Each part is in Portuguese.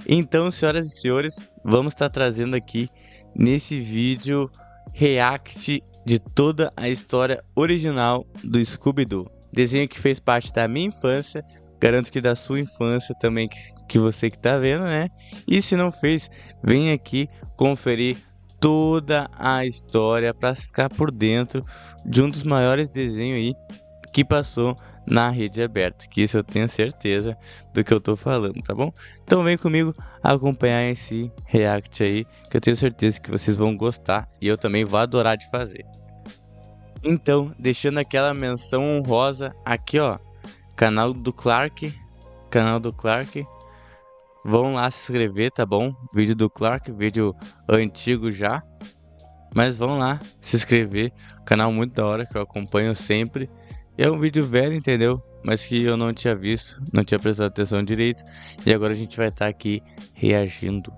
Então, senhoras e senhores, vamos estar trazendo aqui nesse vídeo react de toda a história original do Scooby-Doo. Desenho que fez parte da minha infância, garanto que da sua infância também, que você que tá vendo, né? E se não fez, vem aqui conferir toda a história para ficar por dentro de um dos maiores desenhos aí que passou na rede aberta, que isso eu tenho certeza do que eu tô falando, tá bom? Então vem comigo acompanhar esse react aí, que eu tenho certeza que vocês vão gostar e eu também vou adorar de fazer. Então, deixando aquela menção honrosa aqui, ó, canal do Clark, vão lá se inscrever, tá bom? Vídeo do Clark, vídeo antigo já, mas vão lá se inscrever, canal muito da hora que eu acompanho sempre. É um vídeo velho, entendeu? Mas que eu não tinha visto, não tinha prestado atenção direito. E agora a gente vai estar aqui reagindo.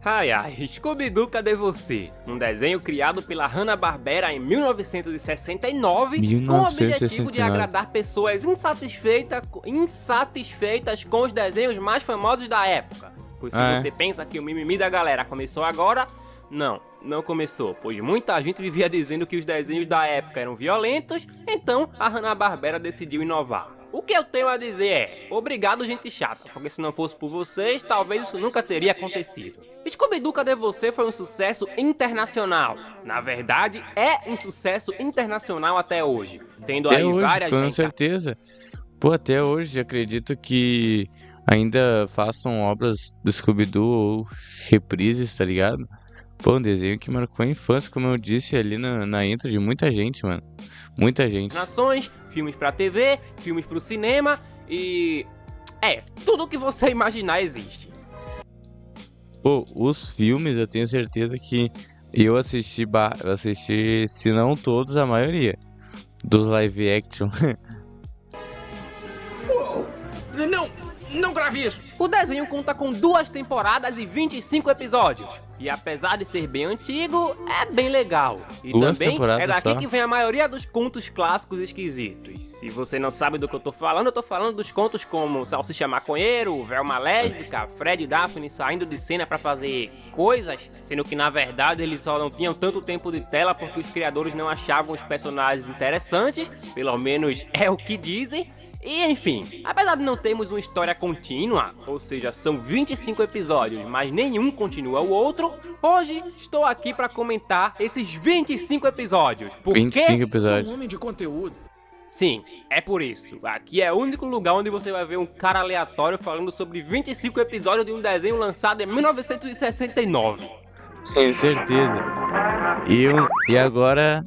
Ai ai, Scooby-Doo, cadê você? Um desenho criado pela Hanna-Barbera em 1969 com o objetivo de agradar pessoas insatisfeitas com os desenhos mais famosos da época. Pois se você pensa que o mimimi da galera começou agora, não começou, pois muita gente vivia dizendo que os desenhos da época eram violentos, então a Hanna-Barbera decidiu inovar. O que eu tenho a dizer é, obrigado gente chata, porque se não fosse por vocês, talvez isso nunca teria acontecido. Scooby-Doo, cadê você? Foi um sucesso internacional. Na verdade, é um sucesso internacional até hoje. Tendo até aí hoje, várias... com certeza. Pô, até hoje acredito que ainda façam obras do Scooby-Doo ou reprises, tá ligado? Pô, um desenho que marcou a infância, como eu disse ali na intro de muita gente, mano. Muita gente. Nações, filmes pra TV, filmes pro cinema e... tudo o que você imaginar existe. Pô, os filmes eu tenho certeza que eu assisti, se não todos, a maioria dos live action. Não grave isso! O desenho conta com 2 temporadas e 25 episódios. E apesar de ser bem antigo, é bem legal. E também é daqui que vem a maioria dos contos clássicos esquisitos. Se você não sabe do que eu tô falando dos contos como Salsicha Maconheiro, Velma Lésbica, Fred e Daphne saindo de cena pra fazer coisas, sendo que na verdade eles só não tinham tanto tempo de tela porque os criadores não achavam os personagens interessantes, pelo menos é o que dizem. E enfim, apesar de não termos uma história contínua, ou seja, são 25 episódios, mas nenhum continua o outro, hoje estou aqui para comentar esses 25 episódios. Porque 25 episódios. Sou um homem de conteúdo. Sim, é por isso. Aqui é o único lugar onde você vai ver um cara aleatório falando sobre 25 episódios de um desenho lançado em 1969. Tenho certeza. E agora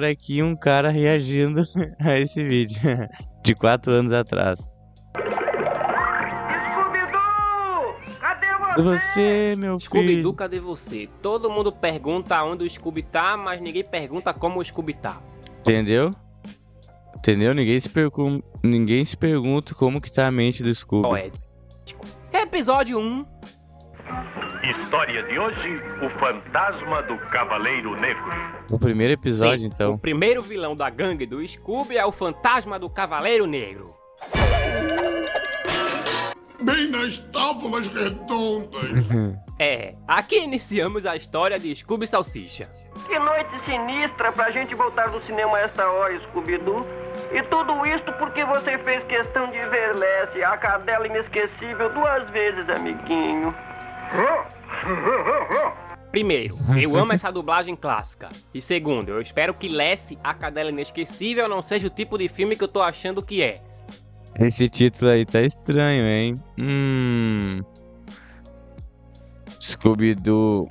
aqui um cara reagindo a esse vídeo de 4 anos atrás. Scooby-Doo! Cadê você, meu filho? Scooby-Doo, cadê você? Todo mundo pergunta onde o Scooby tá, mas ninguém pergunta como o Scooby tá. Entendeu? Ninguém se pergunta como que tá a mente do Scooby. Episódio 1. História de hoje, o fantasma do Cavaleiro Negro. O primeiro episódio, sim, então. O primeiro vilão da gangue do Scooby é o fantasma do Cavaleiro Negro. Bem nas tábuas redondas. Aqui iniciamos a história de Scooby Salsicha. Que noite sinistra pra gente voltar do cinema a esta hora, Scooby-Doo. E tudo isto porque você fez questão de ver Lassie, a cadela inesquecível, 2 vezes, amiguinho. Primeiro, eu amo essa dublagem clássica. E segundo, eu espero que Lassie, a cadela inesquecível, não seja o tipo de filme que eu tô achando que é. Esse título aí tá estranho, hein? Scooby-Doo,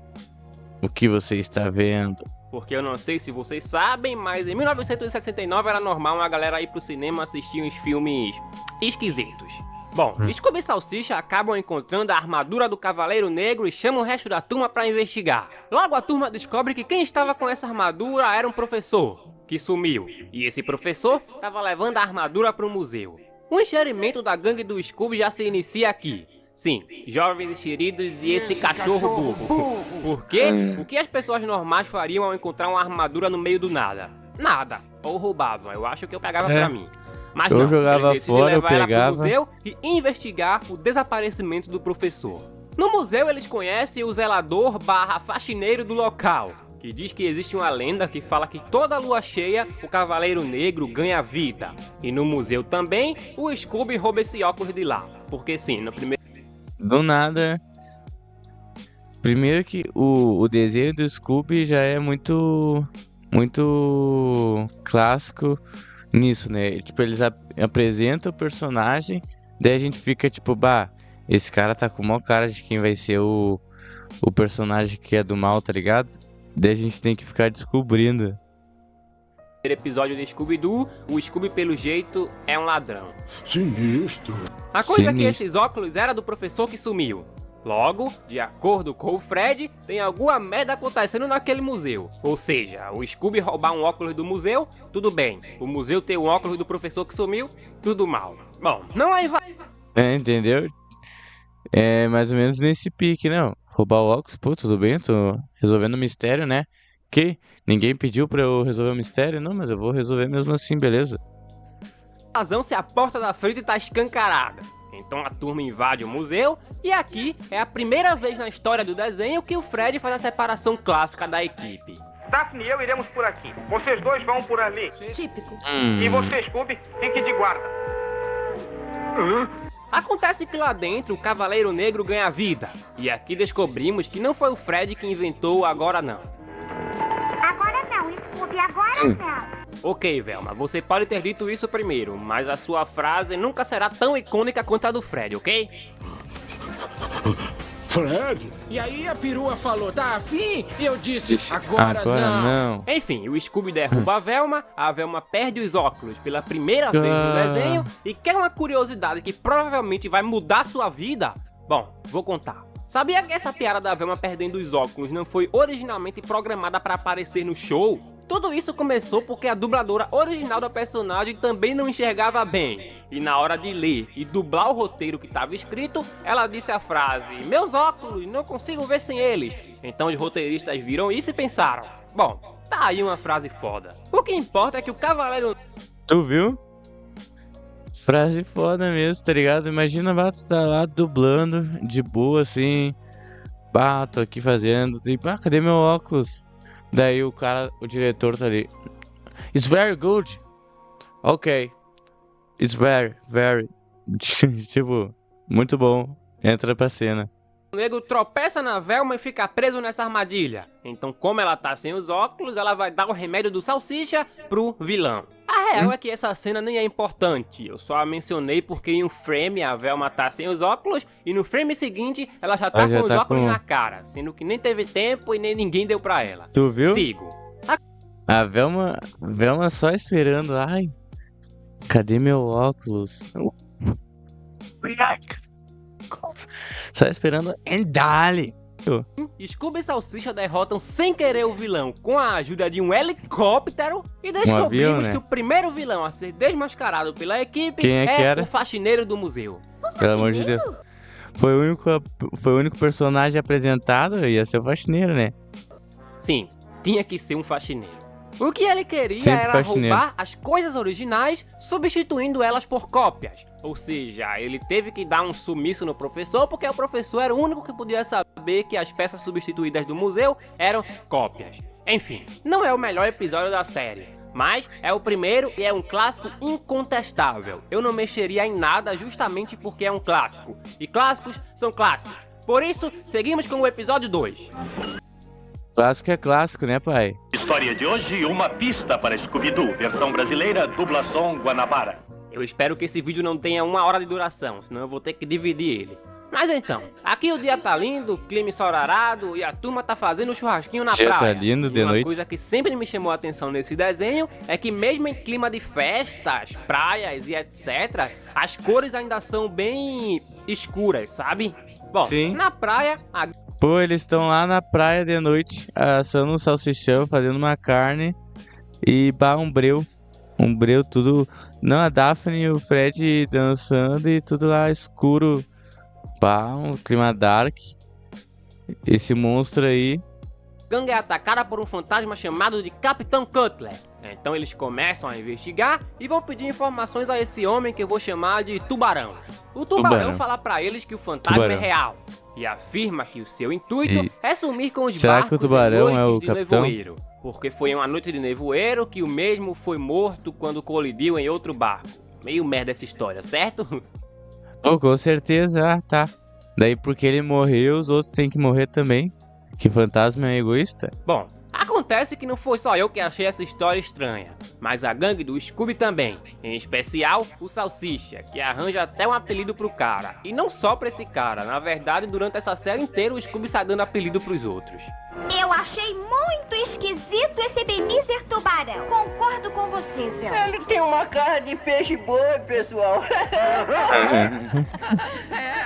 o que você está vendo? Porque eu não sei se vocês sabem, mas em 1969 era normal uma galera ir pro cinema assistir uns filmes esquisitos. Bom, Scooby e Salsicha acabam encontrando a armadura do Cavaleiro Negro e chamam o resto da turma pra investigar. Logo a turma descobre que quem estava com essa armadura era um professor, que sumiu. E esse professor estava levando a armadura pro museu. O enxerimento da gangue do Scooby já se inicia aqui. Sim, jovens enxeridos e esse cachorro burro. Por quê? O que as pessoas normais fariam ao encontrar uma armadura no meio do nada? Nada. Ou roubavam, eu acho que eu pegava pra mim. Mas eu não, jogava ele decidiu fora, levar eu ela pegava. pro museu e investigar o desaparecimento do professor. No museu eles conhecem o zelador / faxineiro do local, que diz que existe uma lenda que fala que toda lua cheia o Cavaleiro Negro ganha vida. E no museu também, o Scooby rouba esse óculos de lá. Porque sim, no primeiro... Do nada. Primeiro que o desenho do Scooby já é muito clássico nisso, né? Tipo, eles apresentam o personagem, daí a gente fica tipo, bah, esse cara tá com o maior cara de quem vai ser o personagem que é do mal, tá ligado? Daí a gente tem que ficar descobrindo. Episódio de Scooby-Doo, o Scooby pelo jeito é um ladrão. Sinistro. A coisa é que esses óculos era do professor que sumiu. Logo, de acordo com o Fred, tem alguma merda acontecendo naquele museu. Ou seja, o Scooby roubar um óculos do museu, tudo bem. O museu ter um óculos do professor que sumiu, tudo mal. Bom, não aí vai... Entendeu? É mais ou menos nesse pique, não. Roubar o óculos, pô, tudo bem, tô resolvendo o mistério, né? Que? Ninguém pediu pra eu resolver o mistério? Não, mas eu vou resolver mesmo assim, beleza. Razão se a porta da frente tá escancarada. Então a turma invade o museu e aqui é a primeira vez na história do desenho que o Fred faz a separação clássica da equipe. Daphne e eu iremos por aqui. Vocês dois vão por ali. Típico. E você, Scooby, fique de guarda. Acontece que lá dentro o Cavaleiro Negro ganha vida. E aqui descobrimos que não foi o Fred que inventou o agora não. Agora não, Scooby, agora não. Ok, Velma, você pode ter dito isso primeiro, mas a sua frase nunca será tão icônica quanto a do Fred, ok? Fred? E aí a perua falou, tá afim? E eu disse, agora não. Enfim, o Scooby derruba a Velma perde os óculos pela primeira vez no desenho e quer uma curiosidade que provavelmente vai mudar sua vida? Bom, vou contar. Sabia que essa piada da Velma perdendo os óculos não foi originalmente programada para aparecer no show? Tudo isso começou porque a dubladora original da personagem também não enxergava bem. E na hora de ler e dublar o roteiro que estava escrito, ela disse a frase, meus óculos, não consigo ver sem eles. Então os roteiristas viram isso e pensaram, bom, tá aí uma frase foda. O que importa é que o Cavaleiro... Tu viu? Frase foda mesmo, tá ligado? Imagina, tu tá lá dublando, de boa assim. Tô aqui fazendo, e cadê meu óculos? Daí o diretor tá ali. It's very good. Ok. It's very. Tipo, muito bom. Entra pra cena. O negro tropeça na Velma e fica preso nessa armadilha. Então, como ela tá sem os óculos, ela vai dar o remédio do salsicha pro vilão. A real é que essa cena nem é importante. Eu só a mencionei porque em um frame a Velma tá sem os óculos e no frame seguinte ela já tá com os óculos na cara. Sendo que nem teve tempo e nem ninguém deu pra ela. Tu viu? Sigo. A Velma só esperando. Ai, cadê meu óculos? Só esperando Endale. Scooby e Salsicha derrotam sem querer o vilão com a ajuda de um helicóptero e descobrimos que o primeiro vilão a ser desmascarado pela equipe é o faxineiro do museu. Pelo amor de Deus. Foi o único personagem apresentado, ia ser o faxineiro, né? Sim, tinha que ser um faxineiro. O que ele queria era roubar as coisas originais, substituindo elas por cópias. Ou seja, ele teve que dar um sumiço no professor, porque o professor era o único que podia saber que as peças substituídas do museu eram cópias. Enfim, não é o melhor episódio da série, mas é o primeiro e é um clássico incontestável. Eu não mexeria em nada justamente porque é um clássico. E clássicos são clássicos. Por isso, seguimos com o episódio 2. Clássico é clássico, né, pai? História de hoje, uma pista para Scooby-Doo, versão brasileira, dublação Guanabara. Eu espero que esse vídeo não tenha 1 hora de duração, senão eu vou ter que dividir ele. Mas então, aqui o dia tá lindo, o clima ensolarado e a turma tá fazendo churrasquinho na praia. Tá lindo de noite. Uma coisa que sempre me chamou a atenção nesse desenho é que mesmo em clima de festas, praias e etc, as cores ainda são bem escuras, sabe? Bom, sim. Na praia... Pô, eles estão lá na praia de noite, assando um salsichão, fazendo uma carne e um breu tudo... Não, a Daphne e o Fred dançando e tudo lá escuro, Pá, um clima dark. Esse monstro aí. A gangue é atacada por um fantasma chamado de Capitão Cutler. Então eles começam a investigar e vão pedir informações a esse homem que eu vou chamar de Tubarão. O Tubarão fala pra eles que o fantasma é real e afirma que o seu intuito é sumir com os barcos que o Tubarão é o de capitão? nevoeiro, porque foi em uma noite de nevoeiro que o mesmo foi morto quando colidiu em outro barco. Meio merda essa história, certo? Oh, com certeza, tá. Daí porque ele morreu, os outros têm que morrer também. Que fantasma é egoísta? Bom, acontece que não foi só eu que achei essa história estranha, mas a gangue do Scooby também. Em especial, o Salsicha, que arranja até um apelido pro cara. E não só pra esse cara, na verdade, durante essa série inteira o Scooby sai dando apelido pros outros. Eu achei muito esquisito esse Ebenezer Tubarão. Concordo com você, Vel. Ele tem uma cara de peixe boi, pessoal.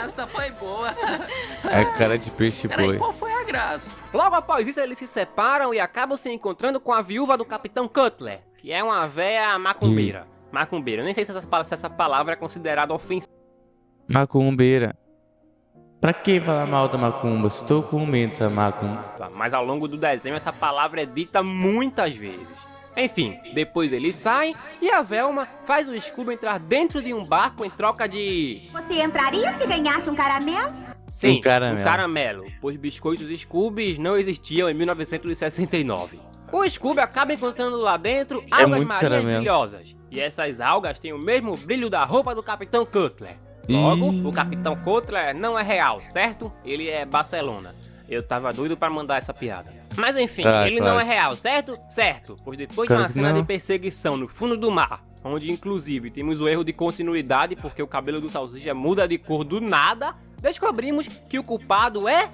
Essa foi boa. É cara de peixe boi. Qual foi a graça? Logo após isso, eles se separam e acabam se encontrando com a viúva do Capitão Cutler, que é uma véia macumbeira. Macumbeira, eu nem sei se essa palavra é considerada ofensiva. Macumbeira. Pra que falar mal da macumba? Estou com medo dessa macumba. Mas ao longo do desenho essa palavra é dita muitas vezes. Enfim, depois eles saem e a Velma faz o Scooby entrar dentro de um barco em troca de... Você entraria se ganhasse um caramelo? Sim, um caramelo. Um caramelo, pois biscoitos Scooby não existiam em 1969. O Scooby acaba encontrando lá dentro algas marinhas brilhosas. E essas algas têm o mesmo brilho da roupa do Capitão Cutler. Logo, o Capitão Cutler não é real, certo? Ele é Barcelona. Eu tava doido pra mandar essa piada. Mas enfim, ele não é real, certo? Certo, pois depois de uma cena de perseguição no fundo do mar, onde inclusive temos o erro de continuidade porque o cabelo do Salsicha muda de cor do nada, descobrimos que o culpado é...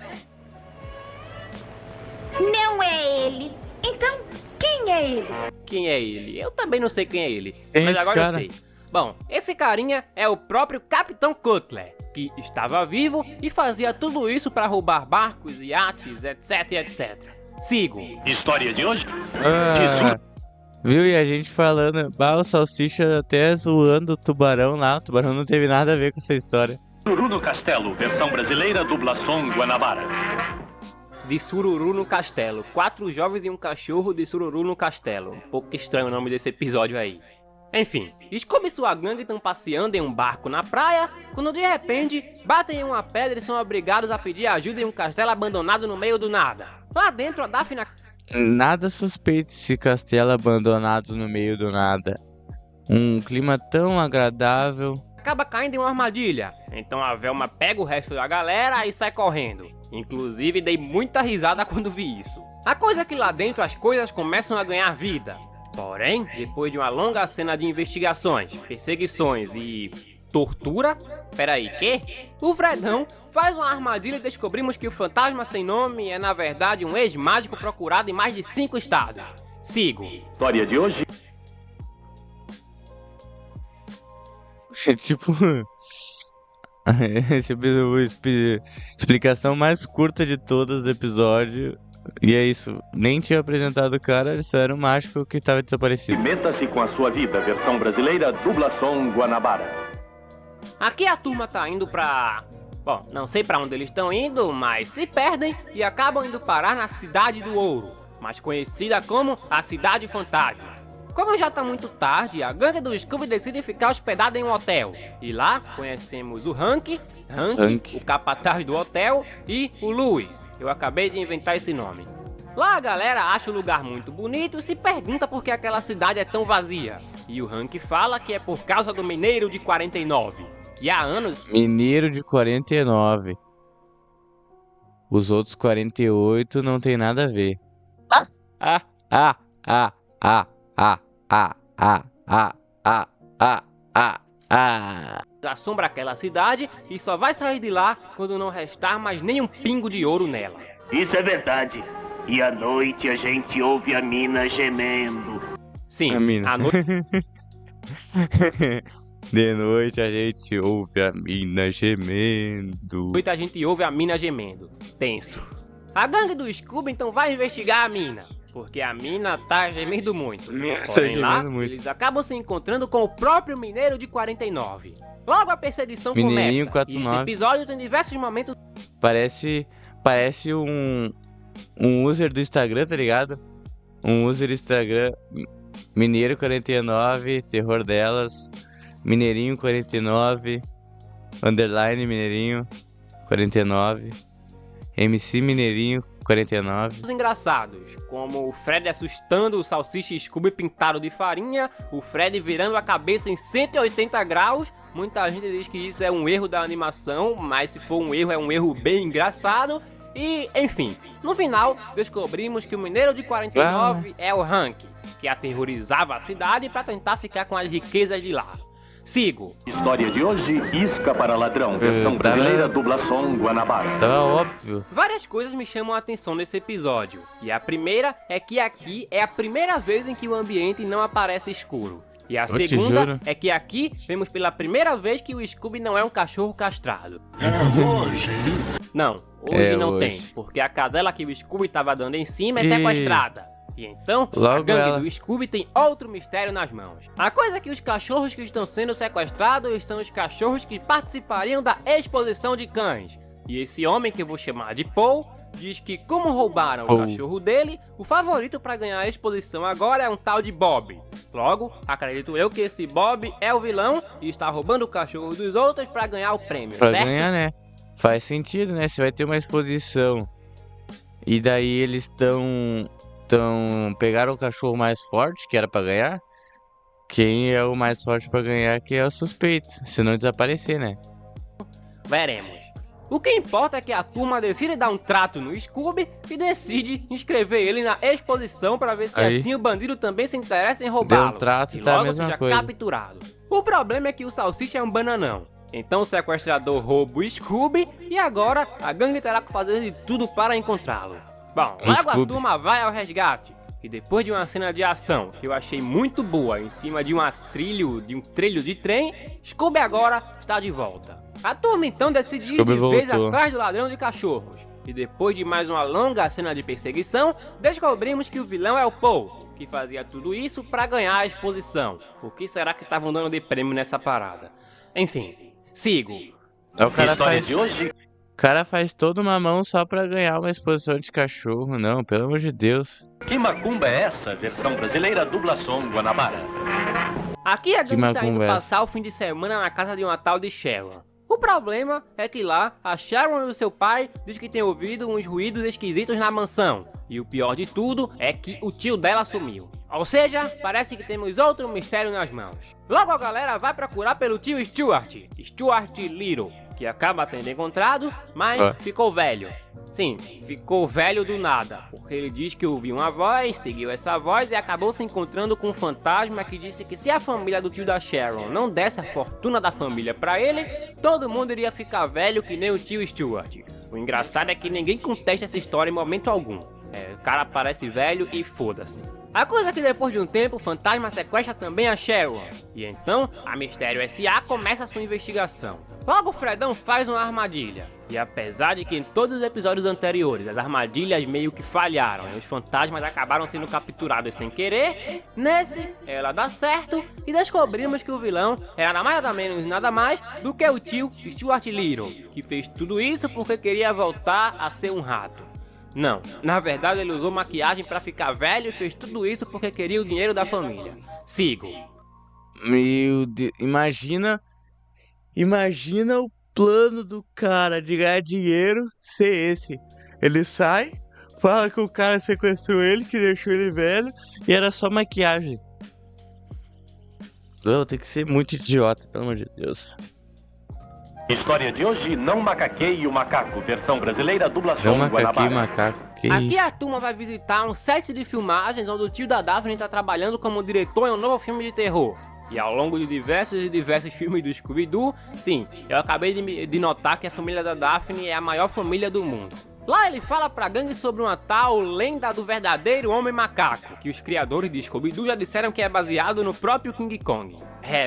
Não é ele. Então, quem é ele? Quem é ele? Eu também não sei quem é ele, Quem mas é agora cara? eu sei. Bom, esse carinha é o próprio Capitão Cutler, que estava vivo e fazia tudo isso para roubar barcos, iates, etc, etc. Sigo. História de hoje? Viu? E a gente falando, o Salsicha até zoando o Tubarão lá. O Tubarão não teve nada a ver com essa história. Sururu no Castelo, versão brasileira, dublação Guanabara. De Sururu no Castelo. 4 jovens e um cachorro de Sururu no Castelo. Um pouco estranho o nome desse episódio aí. Enfim, Scooby e sua gangue estão passeando em um barco na praia, quando de repente batem em uma pedra e são obrigados a pedir ajuda em um castelo abandonado no meio do nada. Lá dentro, a Daphne... Nada suspeito esse castelo abandonado no meio do nada. Um clima tão agradável. acaba caindo em uma armadilha. Então a Velma pega o resto da galera e sai correndo. Inclusive dei muita risada quando vi isso. A coisa é que lá dentro as coisas começam a ganhar vida. Porém, depois de uma longa cena de investigações, perseguições e tortura... Peraí, quê? O Fredão faz uma armadilha e descobrimos que o fantasma sem nome é na verdade um ex-mágico procurado em mais de 5 estados. Sigo. História de hoje. Tipo... Esse explicação mais curta de todas do episódio. E é isso, nem tinha apresentado o cara, ele só era um mágico que estava desaparecido. Meta-se com a sua vida, versão brasileira, dublação Guanabara. Aqui a turma tá indo pra... Bom, não sei pra onde eles estão indo, mas se perdem e acabam indo parar na Cidade do Ouro, mais conhecida como a Cidade Fantasma. Como já tá muito tarde, a gangue do Scooby decide ficar hospedada em um hotel. E lá conhecemos o Hank, o capataz do hotel, e o Luiz. Eu acabei de inventar esse nome. Lá a galera acha o lugar muito bonito e se pergunta por que aquela cidade é tão vazia. E o Hank fala que é por causa do Mineiro de 49, que há anos... Mineiro de 49. Os outros 48 não tem nada a ver. Assombra aquela cidade e só vai sair de lá quando não restar mais nenhum pingo de ouro nela. Isso é verdade. E à noite a gente ouve a mina gemendo. Sim, a mina. À noite... De noite a gente ouve a mina gemendo. A gente ouve a mina gemendo. Tenso. A gangue do Scooby então vai investigar a mina. porque a mina tá gemendo muito. Porém lá, eles acabam se encontrando com o próprio Mineiro de 49. Logo a perseguição Mineirinho começa, 49. e esse episódio tem diversos momentos... Parece um user do Instagram, tá ligado? Um user do Instagram, Mineiro 49, terror delas, Mineirinho 49, underline Mineirinho 49, MC Mineirinho 49. Os engraçados, como o Fred assustando o Salsicha Scooby pintado de farinha, o Fred virando a cabeça em 180 graus. Muita gente diz que isso é um erro da animação, mas se for um erro, é um erro bem engraçado. E, enfim, no final, descobrimos que o Mineiro de 49 é o Hank, que aterrorizava a cidade para tentar ficar com as riquezas de lá. Sigo. História de hoje, Isca para Ladrão, versão brasileira, dublação Guanabara. Tava óbvio. Várias coisas me chamam a atenção nesse episódio, e a primeira é que aqui é a primeira vez em que o ambiente não aparece escuro. E a segunda é que aqui vemos pela primeira vez que o Scooby não é um cachorro castrado. É hoje. Não, hoje não tem, porque a cadela que o Scooby tava dando em cima é sequestrada. E então, a gangue do Scooby tem outro mistério nas mãos. A coisa é que os cachorros que estão sendo sequestrados são os cachorros que participariam da exposição de cães. E esse homem, que eu vou chamar de Paul, diz que como roubaram o cachorro dele, o favorito para ganhar a exposição agora é um tal de Bob. Logo, acredito eu que esse Bob é o vilão e está roubando o cachorro dos outros para ganhar o prêmio, pra certo? Ganhar, né? Faz sentido, né? Você vai ter uma exposição e daí eles pegaram o cachorro mais forte, que era para ganhar. Quem é o mais forte para ganhar que é o suspeito, se não desaparecer, né? Veremos. O que importa é que a turma decide dar um trato no Scooby e decide inscrever ele na exposição para ver se assim o bandido também se interessa em roubá-lo. Deu um trato e tá logo a mesma seja coisa. capturado. O problema é que o Salsicha é um bananão. Então o sequestrador rouba o Scooby e agora a gangue terá que fazer de tudo para encontrá-lo. Bom, logo a turma vai ao resgate. E depois de uma cena de ação que eu achei muito boa em cima de um trilho de trem, Scooby agora está de volta. A turma então decide ir de vez atrás do ladrão de cachorros. E depois de mais uma longa cena de perseguição, descobrimos que o vilão é o Paul, que fazia tudo isso para ganhar a exposição. O que será que estavam dando de prêmio nessa parada? Enfim, sigo. O cara faz toda uma mão só pra ganhar uma exposição de cachorro, não, pelo amor de Deus. Que macumba é essa? Versão brasileira, dublação Guanabara. Aqui a gente tá indo passar o fim de semana na casa de uma tal de Sharon. O problema é que lá, a Sharon e o seu pai diz que tem ouvido uns ruídos esquisitos na mansão. E o pior de tudo é que o tio dela sumiu. Ou seja, parece que temos outro mistério nas mãos. Logo a galera vai procurar pelo tio Stuart Little, que acaba sendo encontrado, mas ficou velho. Sim, ficou velho do nada, porque ele diz que ouviu uma voz, seguiu essa voz e acabou se encontrando com um fantasma que disse que se a família do tio da Sharon não desse a fortuna da família pra ele, todo mundo iria ficar velho que nem o tio Stuart. O engraçado é que ninguém contesta essa história em momento algum. O cara parece velho e foda-se. A coisa é que depois de um tempo o fantasma sequestra também a Sharon. E então a Mistério S.A. começa a sua investigação. Logo o Fredão faz uma armadilha. E apesar de que em todos os episódios anteriores as armadilhas meio que falharam e os fantasmas acabaram sendo capturados sem querer, nesse ela dá certo e descobrimos que o vilão era nada menos nada mais do que o tio Stuart Little, que fez tudo isso porque queria voltar a ser um rato. Não, na verdade ele usou maquiagem pra ficar velho e fez tudo isso porque queria o dinheiro da família. Sigo. Meu Deus, imagina o plano do cara de ganhar dinheiro ser esse. Ele sai, fala que o cara sequestrou ele, que deixou ele velho e era só maquiagem. Não, tem que ser muito idiota, pelo amor de Deus. História de hoje, Não Macaqueie o Macaco, versão brasileira, dublação Guanabara. Não Macaqueie o Macaco, que aqui isso? A turma vai visitar um set de filmagens onde o tio da Daphne está trabalhando como diretor em um novo filme de terror. E ao longo de diversos filmes do Scooby-Doo, sim, eu acabei de notar que a família da Daphne é a maior família do mundo. Lá ele fala pra gangue sobre uma tal lenda do verdadeiro homem macaco, que os criadores de Scooby-Doo já disseram que é baseado no próprio King Kong.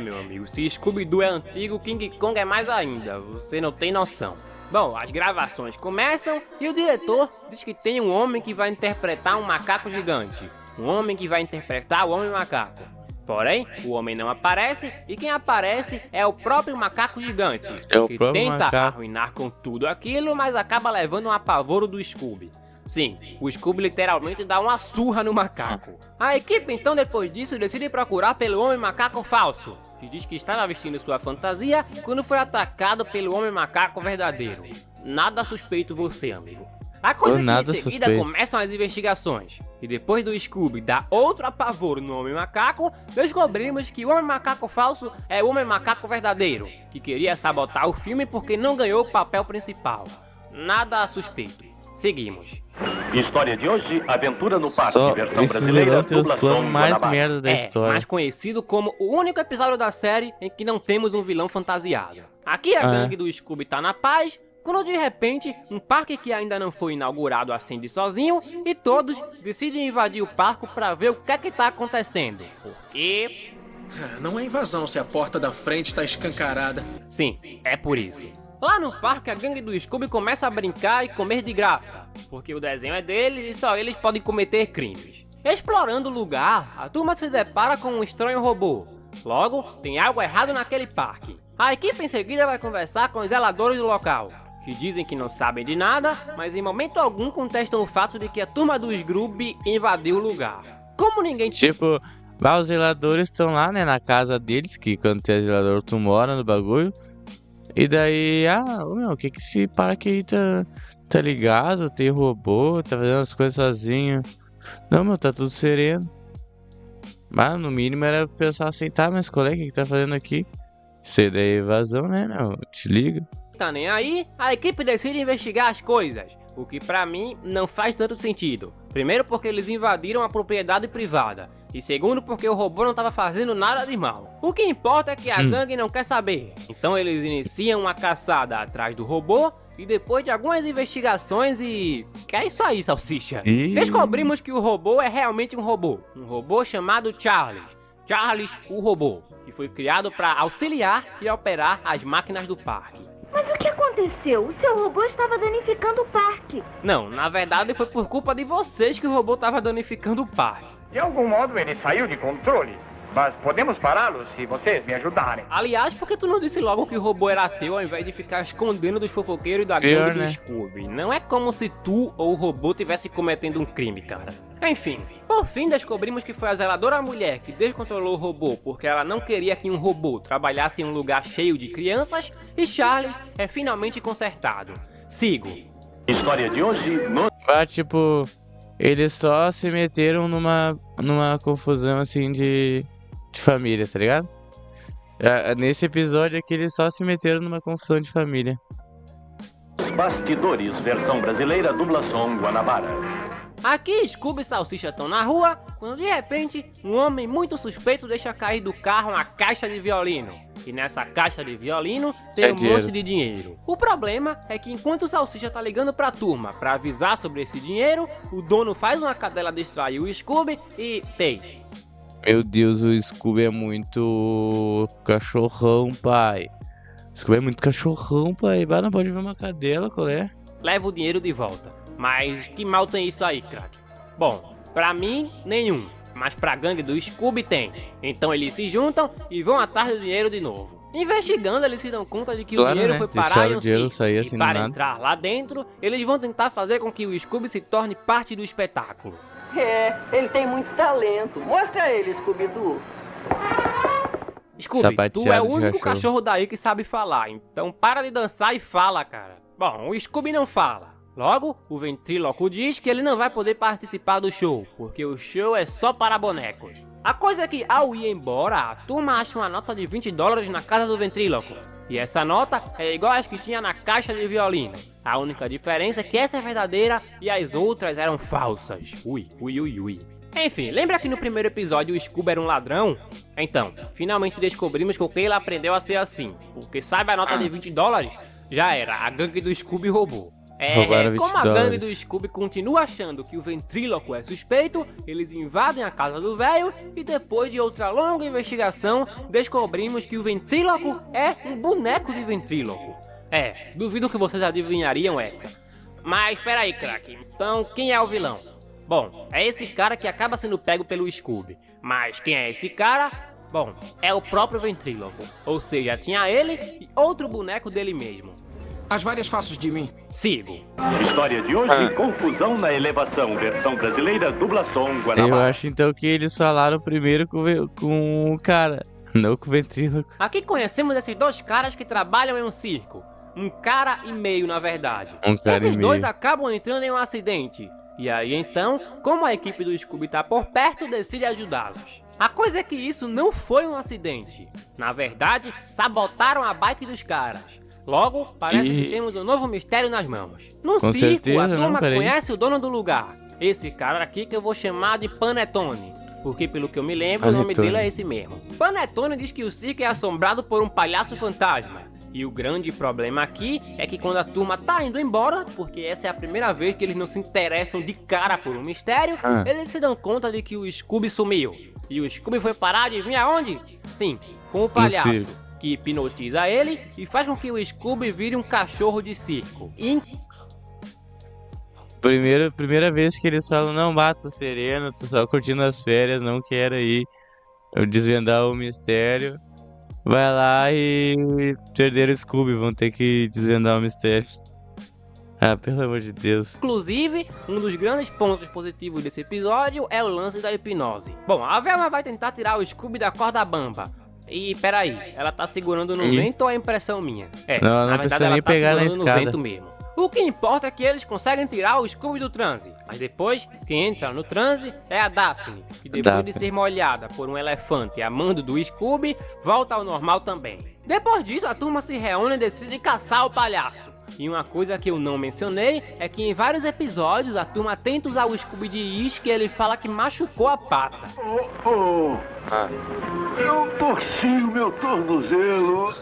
Meu amigo, se Scooby-Doo é antigo, King Kong é mais ainda, você não tem noção. Bom, as gravações começam e o diretor diz que tem um homem que vai interpretar um macaco gigante. Um homem que vai interpretar o homem-macaco. Porém, o homem não aparece e quem aparece é o próprio macaco gigante, que tenta arruinar com tudo aquilo, mas acaba levando um apavoro do Scooby. Sim, o Scooby literalmente dá uma surra no macaco. A equipe então depois disso decide procurar pelo homem-macaco falso, que diz que estava vestindo sua fantasia quando foi atacado pelo homem-macaco verdadeiro. Nada suspeito você, amigo. A coisa é que em seguida começam as investigações. E depois do Scooby dar outro apavoro no Homem-Macaco, descobrimos que o Homem-Macaco falso é o Homem-Macaco verdadeiro, que queria sabotar o filme porque não ganhou o papel principal. Nada suspeito. Seguimos. História de hoje, Aventura no Parque, versão brasileira, dublação mais merda da história. Mais conhecido como o único episódio da série em que não temos um vilão fantasiado. Aqui a gangue do Scooby tá na paz, quando de repente, um parque que ainda não foi inaugurado acende sozinho e todos decidem invadir o parque para ver o que é que tá acontecendo. Porque... não é invasão se a porta da frente tá escancarada. Sim, é por isso. Lá no parque, a gangue do Scooby começa a brincar e comer de graça, porque o desenho é deles e só eles podem cometer crimes. Explorando o lugar, a turma se depara com um estranho robô. Logo, tem algo errado naquele parque. A equipe em seguida vai conversar com os zeladores do local, que dizem que não sabem de nada, mas em momento algum contestam o fato de que a turma do Scooby invadiu o lugar. Como ninguém... Tipo, os zeladores estão lá, né, na casa deles, que quando tem zelador tu mora no bagulho. E daí, o que esse parque aí tá ligado? Tem robô, tá fazendo as coisas sozinho. Não, tá tudo sereno. Mas no mínimo era pensar assim, tá, mas qual é que tá fazendo aqui? Isso daí é evasão, né, meu? Te liga. Tá nem aí, a equipe decide investigar as coisas, o que pra mim não faz tanto sentido. Primeiro porque eles invadiram a propriedade privada, e segundo porque o robô não tava fazendo nada de mal. O que importa é que a gangue não quer saber, então eles iniciam uma caçada atrás do robô, e depois de algumas investigações que é isso aí, Salsicha? Descobrimos que o robô é realmente um robô chamado Charles. Charles, o robô, que foi criado para auxiliar e operar as máquinas do parque. Mas o que aconteceu? O seu robô estava danificando o parque. Não, na verdade foi por culpa de vocês que o robô estava danificando o parque. De algum modo ele saiu de controle, mas podemos pará-lo se vocês me ajudarem. Aliás, por que tu não disse logo que o robô era teu ao invés de ficar escondendo dos fofoqueiros e da gangue do Scooby? Não é como se tu ou o robô tivesse cometendo um crime, cara. Enfim, por fim descobrimos que foi a zeladora mulher que descontrolou o robô porque ela não queria que um robô trabalhasse em um lugar cheio de crianças e Charles é finalmente consertado. Sigo. História de hoje... Tipo, eles só se meteram numa confusão assim de família, tá ligado? Nesse episódio aqui eles só se meteram numa confusão de família. Os Bastidores, versão brasileira, dublação Guanabara. Aqui Scooby e Salsicha estão na rua, quando de repente um homem muito suspeito deixa cair do carro uma caixa de violino. E nessa caixa de violino tem monte de dinheiro. O problema é que enquanto o Salsicha tá ligando pra turma pra avisar sobre esse dinheiro, o dono faz uma cadela distrair o Scooby e tem. Meu Deus, o Scooby é muito cachorrão, pai. O Scooby é muito cachorrão, pai. Não pode ver uma cadela, qual é? Leva o dinheiro de volta. Mas que mal tem isso aí, craque? Bom, pra mim, nenhum. Mas pra gangue do Scooby tem. Então eles se juntam e vão atrás do dinheiro de novo. Investigando, eles se dão conta de que o dinheiro foi parar em um sítio. E para entrar lá dentro, eles vão tentar fazer com que o Scooby se torne parte do espetáculo. Ele tem muito talento. Mostra a ele, Scooby-Doo. Scooby, tu é o único cachorro daí que sabe falar. Então para de dançar e fala, cara. Bom, o Scooby não fala. Logo, o ventríloco diz que ele não vai poder participar do show, porque o show é só para bonecos. A coisa é que, ao ir embora, a turma acha uma nota de $20 na casa do ventríloco. E essa nota é igual às que tinha na caixa de violino. A única diferença é que essa é verdadeira e as outras eram falsas. Ui. Enfim, lembra que no primeiro episódio o Scooby era um ladrão? Então, finalmente descobrimos que o que ele aprendeu a ser assim. Porque sabe a nota de $20? Já era, a gangue do Scooby roubou. Como a gangue do Scooby continua achando que o ventríloco é suspeito, eles invadem a casa do velho e depois de outra longa investigação, descobrimos que o ventríloco é um boneco de ventríloco. Duvido que vocês adivinhariam essa. Mas peraí, craque, então quem é o vilão? Bom, é esse cara que acaba sendo pego pelo Scooby. Mas quem é esse cara? Bom, é o próprio ventríloco. Ou seja, tinha ele e outro boneco dele mesmo. As várias faces de mim. Sigo. História de hoje, confusão na elevação, versão brasileira, dublação Guanabara. Eu acho então que eles falaram primeiro com o cara, não com o ventríloco. Aqui conhecemos esses dois caras que trabalham em um circo. Um cara e meio, na verdade. Esses dois acabam entrando em um acidente. E aí então, como a equipe do Scooby tá por perto, decide ajudá-los. A coisa é que isso não foi um acidente. Na verdade, sabotaram a bike dos caras. Logo, parece que temos um novo mistério nas mãos. No circo, a turma conhece o dono do lugar. Esse cara aqui que eu vou chamar de Panetone. Porque pelo que eu me lembro, o nome dele é esse mesmo. Panetone diz que o circo é assombrado por um palhaço fantasma. E o grande problema aqui é que quando a turma tá indo embora, porque essa é a primeira vez que eles não se interessam de cara por um mistério, eles se dão conta de que o Scooby sumiu. E o Scooby foi parar, adivinha onde? Sim, com o palhaço, que hipnotiza ele e faz com que o Scooby vire um cachorro de circo. Primeira vez que eles falam, não, tô sereno, tô só curtindo as férias, não quero ir desvendar o mistério. Vai lá e perderam o Scooby, vão ter que desvendar o mistério. Ah, pelo amor de Deus. Inclusive, um dos grandes pontos positivos desse episódio é o lance da hipnose. Bom, a Velma vai tentar tirar o Scooby da corda bamba. E peraí, ela tá segurando no vento ou é impressão minha? Não, na verdade ela tá segurando no vento mesmo. O que importa é que eles conseguem tirar o Scooby do transe. Mas depois, quem entra no transe é a Daphne, que depois de ser molhada por um elefante amando do Scooby, volta ao normal também. Depois disso, a turma se reúne e decide caçar o palhaço. E uma coisa que eu não mencionei é que em vários episódios a turma tenta usar o Scooby de isca e ele fala que machucou a pata. Eu torci o meu tornozelo.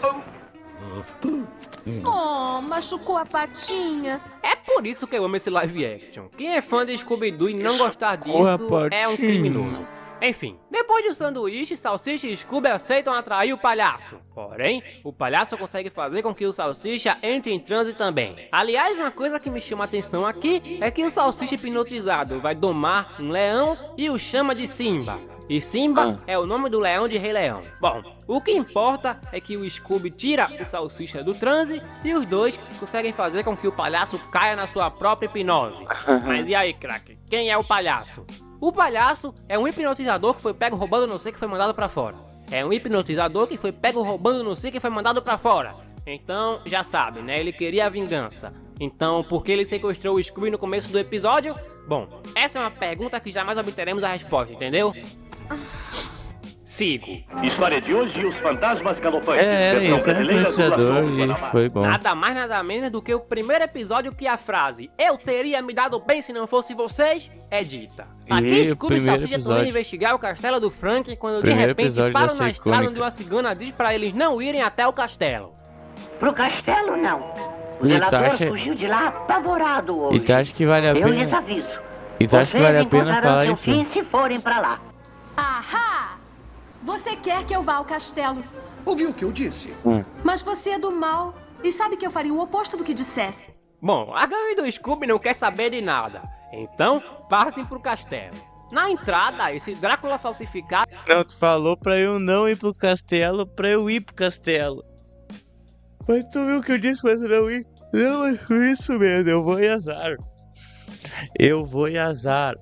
Oh, machucou a patinha. É por isso que eu amo esse live action. Quem é fã de Scooby-Doo e não gostar disso é um criminoso. Enfim, depois de um sanduíche, Salsicha e Scooby aceitam atrair o palhaço. Porém, o palhaço consegue fazer com que o Salsicha entre em transe também. Aliás, uma coisa que me chama a atenção aqui é que o Salsicha hipnotizado vai domar um leão e o chama de Simba. E Simba é o nome do leão de Rei Leão. Bom, o que importa é que o Scooby tira o Salsicha do transe e os dois conseguem fazer com que o palhaço caia na sua própria hipnose. Mas e aí, craque? Quem é o palhaço? O palhaço é um hipnotizador que foi pego roubando não sei que foi mandado pra fora. É um hipnotizador que foi pego roubando não sei que foi mandado pra fora. Então, já sabe, né? Ele queria a vingança. Então, por que ele sequestrou o Scooby no começo do episódio? Bom, essa é uma pergunta que jamais obteremos a resposta, entendeu? Sigo. História de hoje, os fantasmas galopantes. Era isso, era hipnotizador e foi bom. Nada mais, nada menos do que o primeiro episódio que a frase "eu teria me dado bem se não fosse vocês" é dita. Aqui Scooby e Salsicha estão indo investigar o castelo do Frank quando de repente param na estrada onde uma cigana diz pra eles não irem até o castelo. Pro castelo não. O zelador fugiu de lá apavorado hoje. E tu acha que vale a pena? Eu lhes aviso. E tu acha que vale a pena falar isso? Fim se forem pra lá. Ahá! Você quer que eu vá ao castelo? Ouviu o que eu disse? Mas você é do mal e sabe que eu faria o oposto do que dissesse. Bom, a gangue do Scooby não quer saber de nada. Então, partem pro castelo. Na entrada, esse Drácula falsificado... Não, tu falou pra eu não ir pro castelo, pra eu ir pro castelo. Mas tu viu o que eu disse pra não ir? Não, é isso mesmo, eu vou em azar. Eu vou em azar.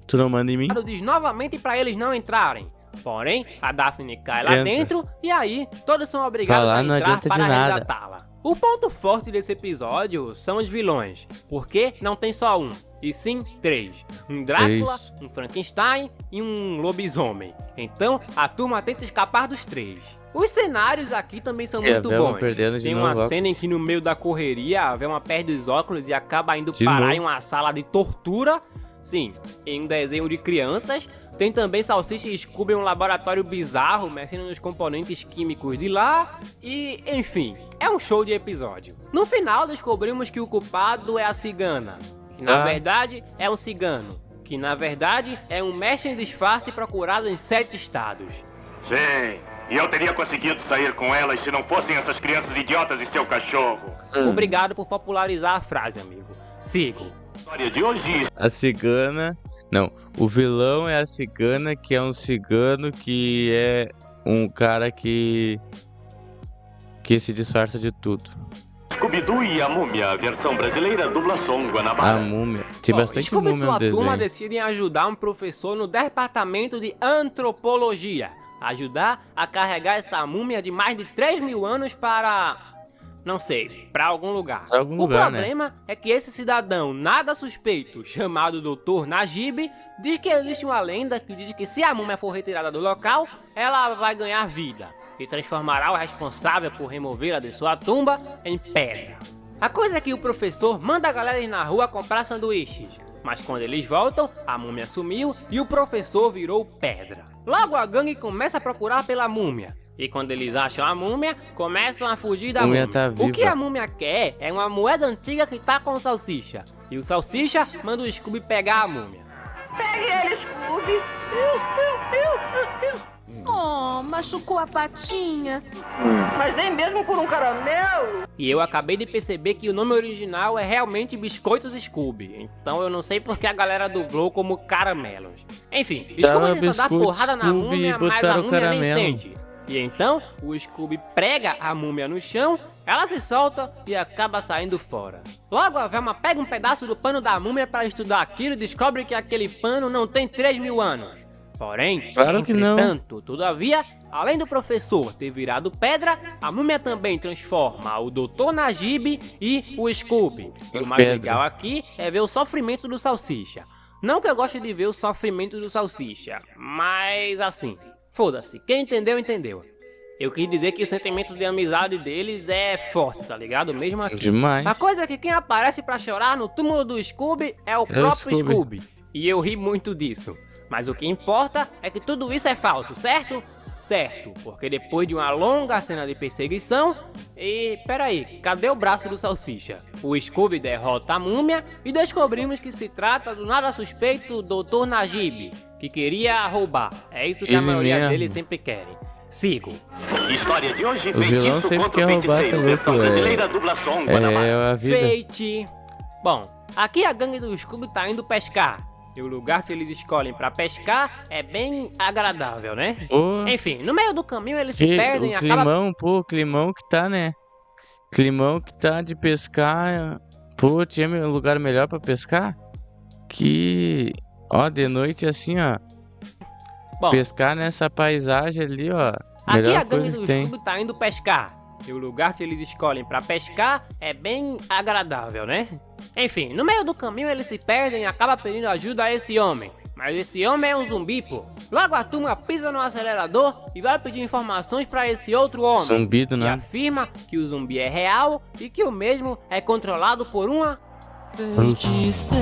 Tu não manda em mim? Diz novamente pra eles não entrarem. Porém, a Daphne cai lá dentro e aí todos são obrigados a entrar para resgatá-la. O ponto forte desse episódio são os vilões, porque não tem só um, e sim 3. Um Drácula, um Frankenstein e um lobisomem. Então, a turma tenta escapar dos 3. Os cenários aqui também são muito bons. Tem uma cena em que no meio da correria a Velma perde os óculos e acaba indo parar em uma sala de tortura. Sim, em um desenho de crianças. Tem também Salsicha e Scooby em um laboratório bizarro, mexendo nos componentes químicos de lá. E, enfim, é um show de episódio. No final, descobrimos que o culpado é a cigana. Que na verdade é um cigano. Que na verdade é um mestre em disfarce procurado em 7 estados. Sim, E eu teria conseguido sair com elas se não fossem essas crianças idiotas e seu cachorro. Obrigado por popularizar a frase, amigo. Sigo. História de hoje. A cigana... Não, o vilão é a cigana, que é um cigano que é um cara que se disfarça de tudo. Scooby-Doo e a Múmia, a versão brasileira, dublação Guanabara. A Múmia. Tem bastante Scooby múmia no desenho. Sua turma decidem ajudar um professor no departamento de antropologia. Ajudar a carregar essa múmia de mais de 3.000 anos para... não sei, para algum lugar. O problema é que esse cidadão nada suspeito, chamado Dr. Najib, diz que existe uma lenda que diz que se a múmia for retirada do local, ela vai ganhar vida e transformará o responsável por removê-la de sua tumba em pedra. A coisa é que o professor manda a galera ir na rua comprar sanduíches, mas quando eles voltam, a múmia sumiu e o professor virou pedra. Logo a gangue começa a procurar pela múmia. E quando eles acham a múmia, começam a fugir da múmia. O que a múmia quer é uma moeda antiga que tá com o Salsicha. E o Salsicha manda o Scooby pegar a múmia. Pegue ele, Scooby! Oh, machucou a patinha. Mas nem mesmo por um caramelo. E eu acabei de perceber que o nome original é realmente Biscoitos Scooby. Então eu não sei porque a galera dublou como caramelos. Enfim, Scooby tenta dar porrada na múmia, mas a múmia nem sente. E então, o Scooby prega a múmia no chão, ela se solta e acaba saindo fora. Logo, a Velma pega um pedaço do pano da múmia para estudar aquilo e descobre que aquele pano não tem 3.000 anos. Porém, entretanto, todavia, além do professor ter virado pedra, a múmia também transforma o Dr. Najib e o Scooby. E o mais legal aqui é ver o sofrimento do Salsicha. Não que eu goste de ver o sofrimento do Salsicha, mas assim... foda-se, quem entendeu, entendeu. Eu quis dizer que o sentimento de amizade deles é forte, tá ligado? Mesmo aqui. Demais. A coisa é que quem aparece pra chorar no túmulo do Scooby é o próprio Scooby. E eu ri muito disso. Mas o que importa é que tudo isso é falso, certo? Certo, porque depois de uma longa cena de perseguição... E... peraí, cadê o braço do Salsicha? O Scooby derrota a múmia e descobrimos que se trata do nada suspeito Dr. Najib, que queria roubar. É isso que a maioria deles sempre querem. Sigo. História de hoje, o vilão sempre quer roubar também, a vida. Feiti. Bom, aqui a gangue do Scooby tá indo pescar. E o lugar que eles escolhem pra pescar é bem agradável, né? Enfim, no meio do caminho eles se perdem e acabam... o climão que tá, né? Climão que tá de pescar... Pô, tinha um lugar melhor pra pescar? Que... Ó, de noite assim, ó. Bom, pescar nessa paisagem ali, ó. Aqui a gangue do Scooby tá indo pescar. E o lugar que eles escolhem pra pescar é bem agradável, né? Enfim, no meio do caminho eles se perdem e acabam pedindo ajuda a esse homem. Mas esse homem é um zumbi, pô. Logo a turma pisa no acelerador e vai pedir informações pra esse outro homem. Zumbido, né? E afirma que o zumbi é real e que o mesmo é controlado por uma... feiticeira.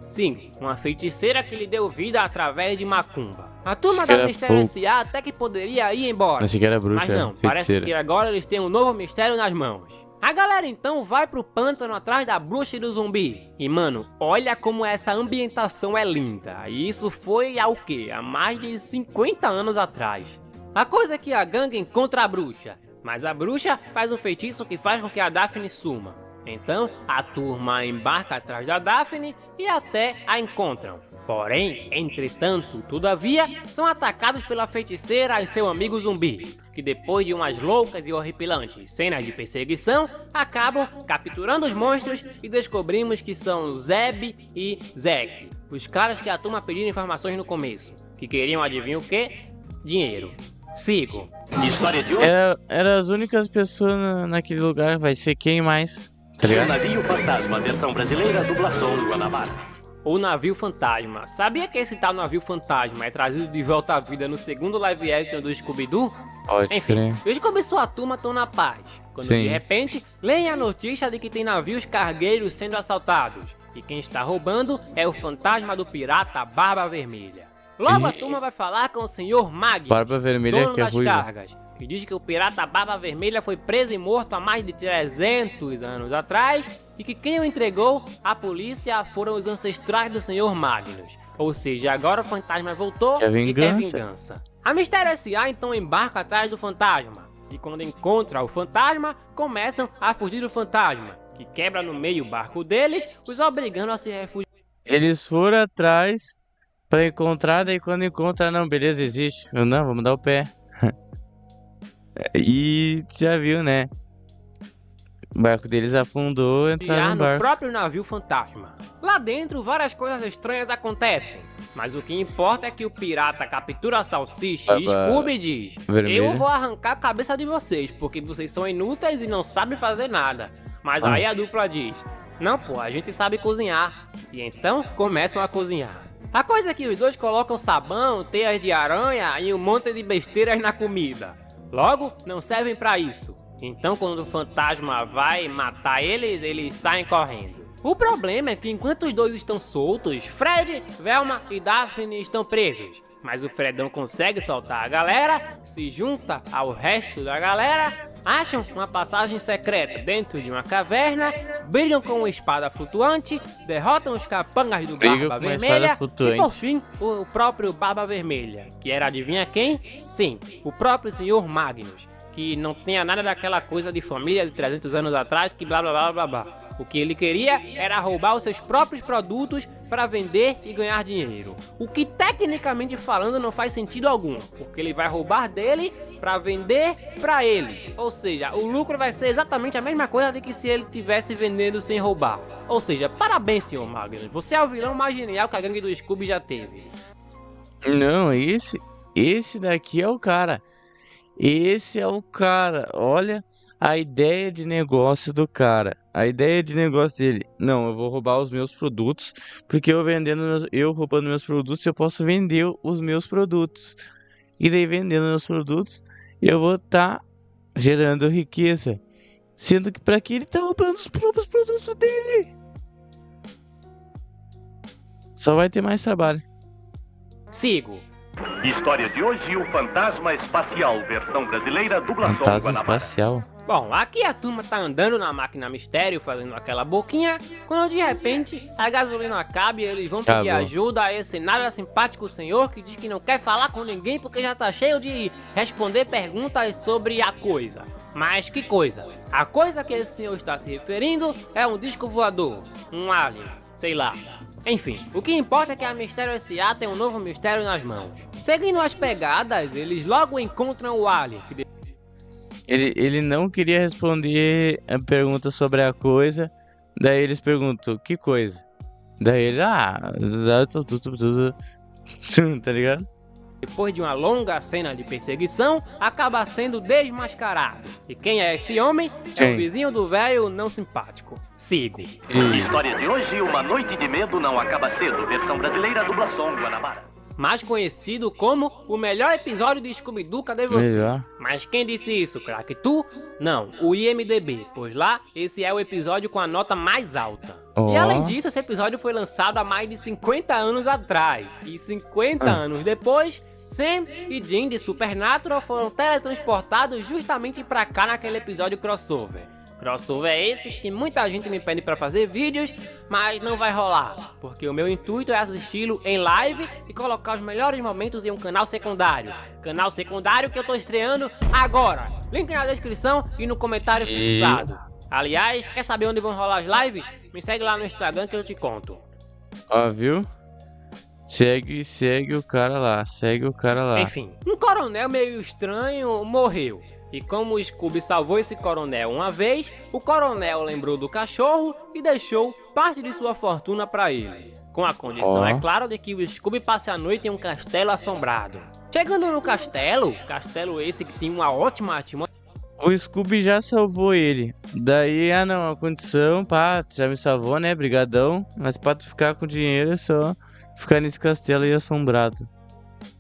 Sim, uma feiticeira que lhe deu vida através de macumba. A turma da Mistério S.A. até que poderia ir embora. Achei que era bruxa, mas não, parece que agora eles têm um novo mistério nas mãos. A galera então vai pro pântano atrás da bruxa e do zumbi. E mano, olha como essa ambientação é linda. E isso foi há o quê? Há mais de 50 anos atrás. A coisa é que a gangue encontra a bruxa. Mas a bruxa faz um feitiço que faz com que a Daphne suma. Então, a turma embarca atrás da Daphne e até a encontram. Porém, entretanto, todavia, são atacados pela feiticeira e seu amigo zumbi, que depois de umas loucas e horripilantes cenas de perseguição, acabam capturando os monstros e descobrimos que são Zeb e Zack, os caras que a turma pediu informações no começo, que queriam adivinhar o quê? Dinheiro. Sigo. História de hoje. Era as únicas pessoas naquele lugar, vai ser quem mais? Tá ligado? O Navio Fantasma, versão brasileira, dublação Guanabara. O Navio Fantasma. Sabia que esse tal Navio Fantasma é trazido de volta à vida no segundo live action do Scooby-Doo? Enfim, o Scooby e sua turma estão na paz, quando de repente leem a notícia de que tem navios cargueiros sendo assaltados, e quem está roubando é o fantasma do pirata Barba Vermelha. Logo a turma vai falar com o Sr. Magnus, Barba Vermelha, dono que é das ruiva, cargas, que diz que o pirata Barba Vermelha foi preso e morto há mais de 300 anos atrás e que quem o entregou à polícia foram os ancestrais do Sr. Magnus. Ou seja, agora o fantasma voltou e quer vingança. A Mistério S.A. então embarca atrás do fantasma, e quando encontra o fantasma, começam a fugir do fantasma, que quebra no meio o barco deles, os obrigando a se refugiar. Eles foram atrás pra encontrar, daí quando encontra, não, beleza, existe. Eu, não, vamos dar o pé. E já viu, né? O barco deles afundou, entraram no barco. No próprio navio fantasma. Lá dentro, várias coisas estranhas acontecem. Mas o que importa é que o pirata captura a salsicha e Scooby diz: eu vou arrancar a cabeça de vocês, porque vocês são inúteis e não sabem fazer nada. Mas aí a dupla diz: não pô, a gente sabe cozinhar. E então começam a cozinhar. A coisa é que os dois colocam sabão, teias de aranha e um monte de besteiras na comida. Logo, não servem pra isso. Então quando o fantasma vai matar eles, eles saem correndo. O problema é que enquanto os dois estão soltos, Fred, Velma e Daphne estão presos. Mas o Fredão consegue soltar a galera, se junta ao resto da galera, acham uma passagem secreta dentro de uma caverna, brigam com uma espada flutuante, derrotam os capangas do Barba Vermelha e por fim o próprio Barba Vermelha, que era, adivinha quem? Sim, o próprio Sr. Magnus, que não tinha nada daquela coisa de família de 300 anos atrás que blá blá blá blá blá. O que ele queria era roubar os seus próprios produtos para vender e ganhar dinheiro. O que tecnicamente falando não faz sentido algum, porque ele vai roubar dele para vender para ele. Ou seja, o lucro vai ser exatamente a mesma coisa de que se ele estivesse vendendo sem roubar. Ou seja, parabéns, Sr. Magnus, você é o vilão mais genial que a gangue do Scooby já teve. Não, esse daqui é o cara. Esse é o cara, olha a ideia de negócio do cara. A ideia de negócio dele, não, eu vou roubar os meus produtos, porque eu roubando meus produtos, eu posso vender os meus produtos. E daí vendendo meus produtos, eu vou estar gerando riqueza. Sendo que pra que ele tá roubando os próprios produtos dele? Só vai ter mais trabalho. Sigo. História de hoje, o Fantasma Espacial, versão brasileira, dublação Fantasma Espacial. Bom, aqui a turma tá andando na máquina mistério, fazendo aquela boquinha, quando de repente a gasolina acaba e eles vão pedir ajuda a esse nada simpático senhor que diz que não quer falar com ninguém porque já tá cheio de responder perguntas sobre a coisa. Mas que coisa? A coisa que esse senhor está se referindo é um disco voador, um alien, sei lá. Enfim, o que importa é que a Mistério S.A. tem um novo mistério nas mãos. Seguindo as pegadas, eles logo encontram o alien. Ele não queria responder a pergunta sobre a coisa, daí eles perguntam, que coisa? Daí ele, tá ligado? Depois de uma longa cena de perseguição, acaba sendo desmascarado. E quem é esse homem? É o vizinho do velho não simpático. Sigo. História de hoje, Uma Noite de Medo Não Acaba Cedo, versão brasileira, dublação Guanabara. Mais conhecido como o melhor episódio de Scooby-Doo, cadê você? Melhor. Mas quem disse isso, craque? Tu? Não, o IMDB, pois lá esse é o episódio com a nota mais alta. E além disso, esse episódio foi lançado há mais de 50 anos atrás. E 50 anos depois, Sam e Jim de Supernatural foram teletransportados justamente pra cá naquele episódio crossover. Crossover é esse que muita gente me pede pra fazer vídeos, mas não vai rolar, porque o meu intuito é assisti-lo em live e colocar os melhores momentos em um canal secundário. Canal secundário que eu tô estreando agora. Link na descrição e no comentário fixado. Aliás, quer saber onde vão rolar as lives? Me segue lá no Instagram que eu te conto. Ó, viu? Segue o cara lá, Enfim, um coronel meio estranho morreu. E como o Scooby salvou esse coronel uma vez, o coronel lembrou do cachorro e deixou parte de sua fortuna para ele. Com a condição, é claro, de que o Scooby passe a noite em um castelo assombrado. Chegando no castelo esse que tem uma ótima atmosfera. O Scooby já salvou ele. Daí, não, a condição, pá, já me salvou, né, brigadão. Mas pra tu ficar com dinheiro é só ficar nesse castelo aí assombrado.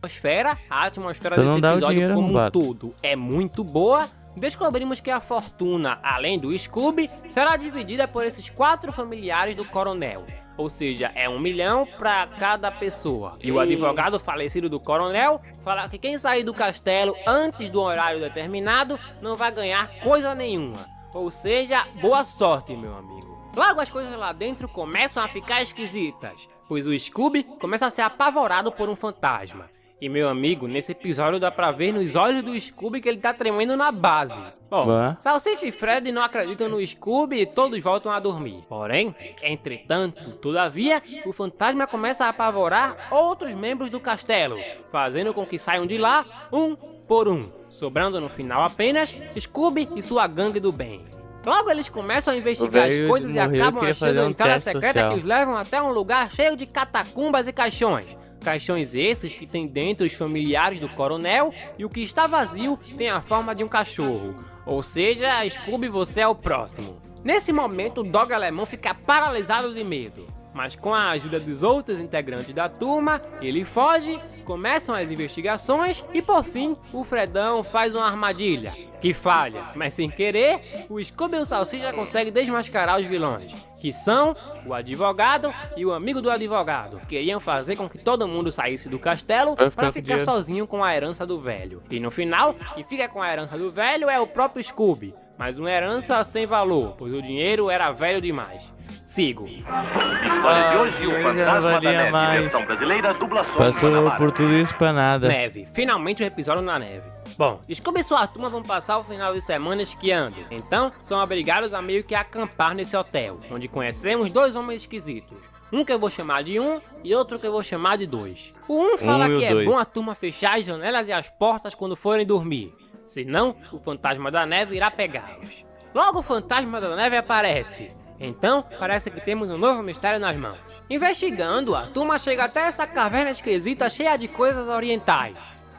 A atmosfera desse episódio como um todo é muito boa. Descobrimos que a fortuna, além do Scooby, será dividida por esses 4 familiares do coronel. Ou seja, é 1 milhão para cada pessoa. E o advogado falecido do coronel fala que quem sair do castelo antes do horário determinado não vai ganhar coisa nenhuma. Ou seja, boa sorte, meu amigo. Logo as coisas lá dentro começam a ficar esquisitas, pois o Scooby começa a ser apavorado por um fantasma. E meu amigo, nesse episódio dá pra ver nos olhos do Scooby que ele tá tremendo na base. Bom, Salsicha e Fred não acreditam no Scooby e todos voltam a dormir. Porém, entretanto, todavia, o fantasma começa a apavorar outros membros do castelo, fazendo com que saiam de lá um por um, sobrando no final apenas Scooby e sua gangue do bem. Logo eles começam a investigar as coisas e acabam achando uma entrada secreta que os levam até um lugar cheio de catacumbas e caixões. Caixões esses que tem dentro os familiares do coronel e o que está vazio tem a forma de um cachorro. Ou seja, Scooby, você é o próximo. Nesse momento o Dog Alemão fica paralisado de medo. Mas com a ajuda dos outros integrantes da turma, ele foge, começam as investigações e por fim o Fredão faz uma armadilha, que falha, mas sem querer, o Scooby e o Salsicha conseguem desmascarar os vilões, que são o advogado e o amigo do advogado. Queriam fazer com que todo mundo saísse do castelo para ficar sozinho com a herança do velho. E no final, quem fica com a herança do velho é o próprio Scooby, mas uma herança sem valor, pois o dinheiro era velho demais. Sigo. História de hoje, o Fantasma da Neve, versão brasileira, dublação Passou por tudo isso pra nada. Neve, finalmente um episódio na neve. Bom, Scooby e sua turma vão passar o final de semana esquiando, então são obrigados a meio que acampar nesse hotel, onde conhecemos dois homens esquisitos. Um que eu vou chamar de 1 e outro que eu vou chamar de 2. O 1 fala que é bom a turma fechar as janelas e as portas quando forem dormir, senão o fantasma da neve irá pegá-los. Logo o fantasma da neve aparece. Então, parece que temos um novo mistério nas mãos. Investigando, a turma chega até essa caverna esquisita cheia de coisas orientais.